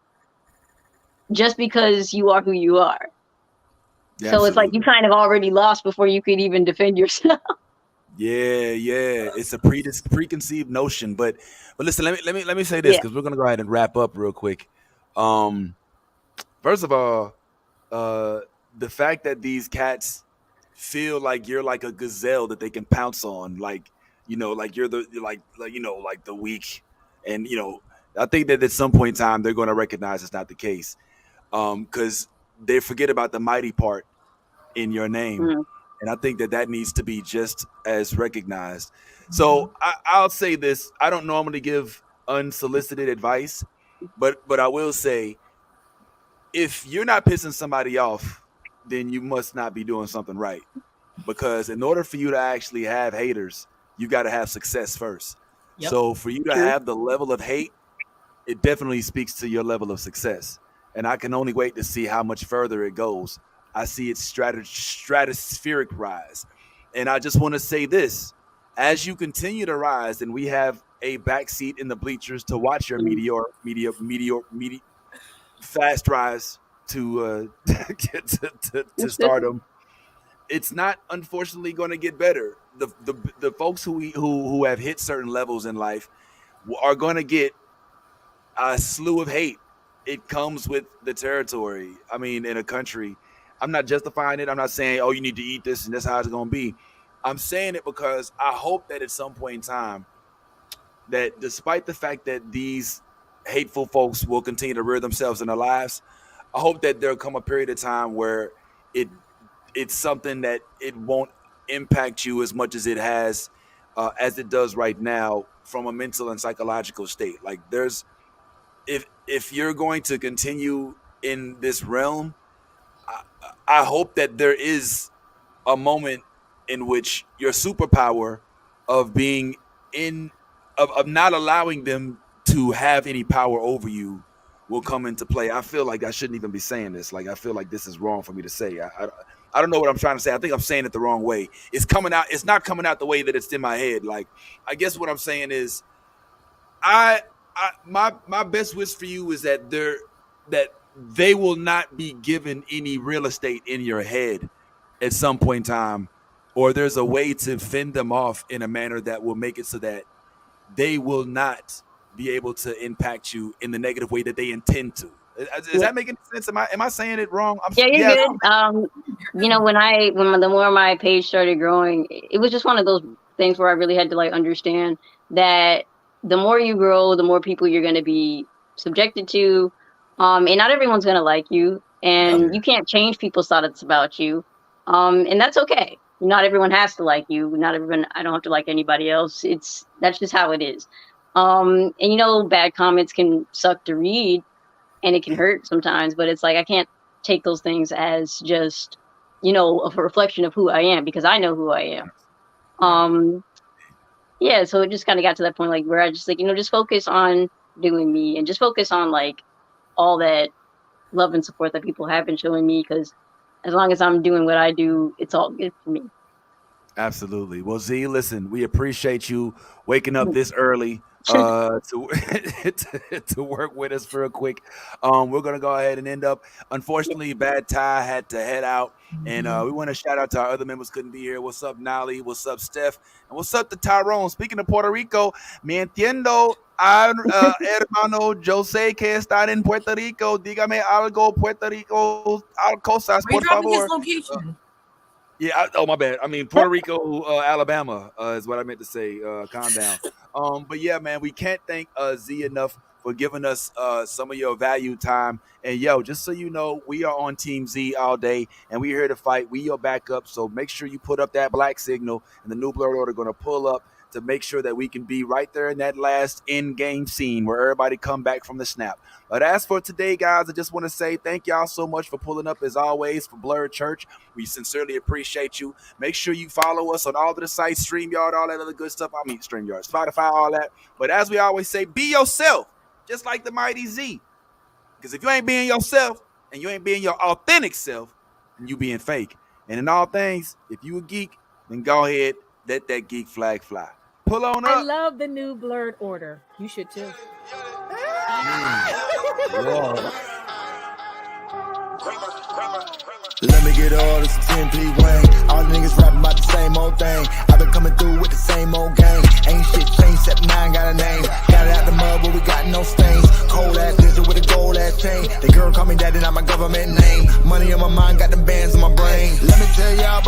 just because you are who you are. Yeah, So it's like you absolutely. kind of already lost before you could even defend yourself. Yeah, yeah. It's a preconceived notion, but listen, let me say this Yeah. because we're gonna go ahead and wrap up real quick. Um, First of all, uh, the fact that these cats feel like you're like a gazelle that they can pounce on, like like you're the like the weak, and I think that at some point in time they're going to recognize it's not the case, because they forget about the mighty part in your name, Mm. and I think that that needs to be just as recognized. Mm-hmm. So I'll say this: I don't normally give unsolicited advice, but I will say if you're not pissing somebody off, then you must not be doing something right. Because in order for you to actually have haters, you got to have success first. Yep. So for you to True. have the level of hate, it definitely speaks to your level of success. And I can only wait to see how much further it goes. I see its stratospheric rise. And I just want to say this: as you continue to rise, and we have a backseat in the bleachers to watch your Mm. meteor fast rise to get to stardom, it's not unfortunately going to get better. The folks who have hit certain levels in life are going to get a slew of hate. It comes with the territory. I mean, in a country, I'm not justifying it. I'm not saying, oh, you need to eat this and that's how it's going to be. I'm saying it because I hope that at some point in time, that despite the fact that these hateful folks will continue to rear themselves in their lives, I hope that there'll come a period of time where it it's something that it won't impact you as much as it does right now from a mental and psychological state. Like there's if you're going to continue in this realm, I, I hope that there is a moment in which your superpower of being in of not allowing them to have any power over you will come into play. I feel like I shouldn't even be saying this. Like I feel like this is wrong for me to say. I don't know what I'm trying to say. I think I'm saying it the wrong way. It's coming out. It's not coming out the way that it's in my head. Like I guess what I'm saying is I, my best wish for you is that they will not be given any real estate in your head at some point in time, or there's a way to fend them off in a manner that will make it so that they will not be able to impact you in the negative way that they intend to. Is Yeah. that making sense? Am I saying it wrong? Yeah, you're Yeah. good. When the more my page started growing, it was just one of those things where I really had to like understand that the more you grow, the more people you're going to be subjected to, and not everyone's going to like you, Yep. and you can't change people's thoughts about you, and that's okay. Not everyone has to like you. Not everyone. I don't have to like anybody else. That's just how it is. And bad comments can suck to read and it can hurt sometimes, but it's like I can't take those things as just a reflection of who I am because I know who I am. Right. Yeah, so it just kind of got to that point like where I just like just focus on doing me and just focus on like all that love and support that people have been showing me because as long as I'm doing what I do, it's all good for me. Absolutely. Well, Z, listen, we appreciate you waking up this early to to work with us for a quick. We're gonna go ahead and end up. Unfortunately, Bad Ty had to head out, and we want to shout out to our other members couldn't be here. What's up, Nolly? What's up, Steph? And what's up to Tyrone? Speaking of Puerto Rico, me entiendo, hermano Jose que está en Puerto Rico. Dígame algo, Puerto Rico, cosas, Are you por dropping his favor. location? Yeah. Oh, my bad. I mean, Puerto Rico, Alabama is what I meant to say. Calm down. But yeah, man, we can't thank Z enough for giving us some of your valued time. And yo, just so you know, we are on Team Z all day, and we're here to fight. We your backup, so make sure you put up that black signal, and the new Blerd Order going to pull up to make sure that we can be right there in that last in-game scene where everybody come back from the snap. But as for today, guys, I just want to say thank y'all so much for pulling up as always for Blerd Church. We sincerely appreciate you. Make sure you follow us on all of the sites, StreamYard, all that other good stuff. I mean, StreamYard, Spotify, all that. But as we always say, be yourself, just like the Mighty Z. Because if you ain't being yourself and you ain't being your authentic self, then you being fake. And in all things, if you a geek, then go ahead, let that geek flag fly. Pull on up. I love the new Blerd Order. You should too. Let me get all this 10P Wayne. All the niggas rapping about the same old thing. I've been coming through with the same old gang. Ain't shit changed except 9 got a name. Got it out the mud, but we got no stains. Cold ass nigga with a gold ass chain. The girl call me daddy, not my government name. Money on my mind, got them bands on my brain. Let me tell y'all about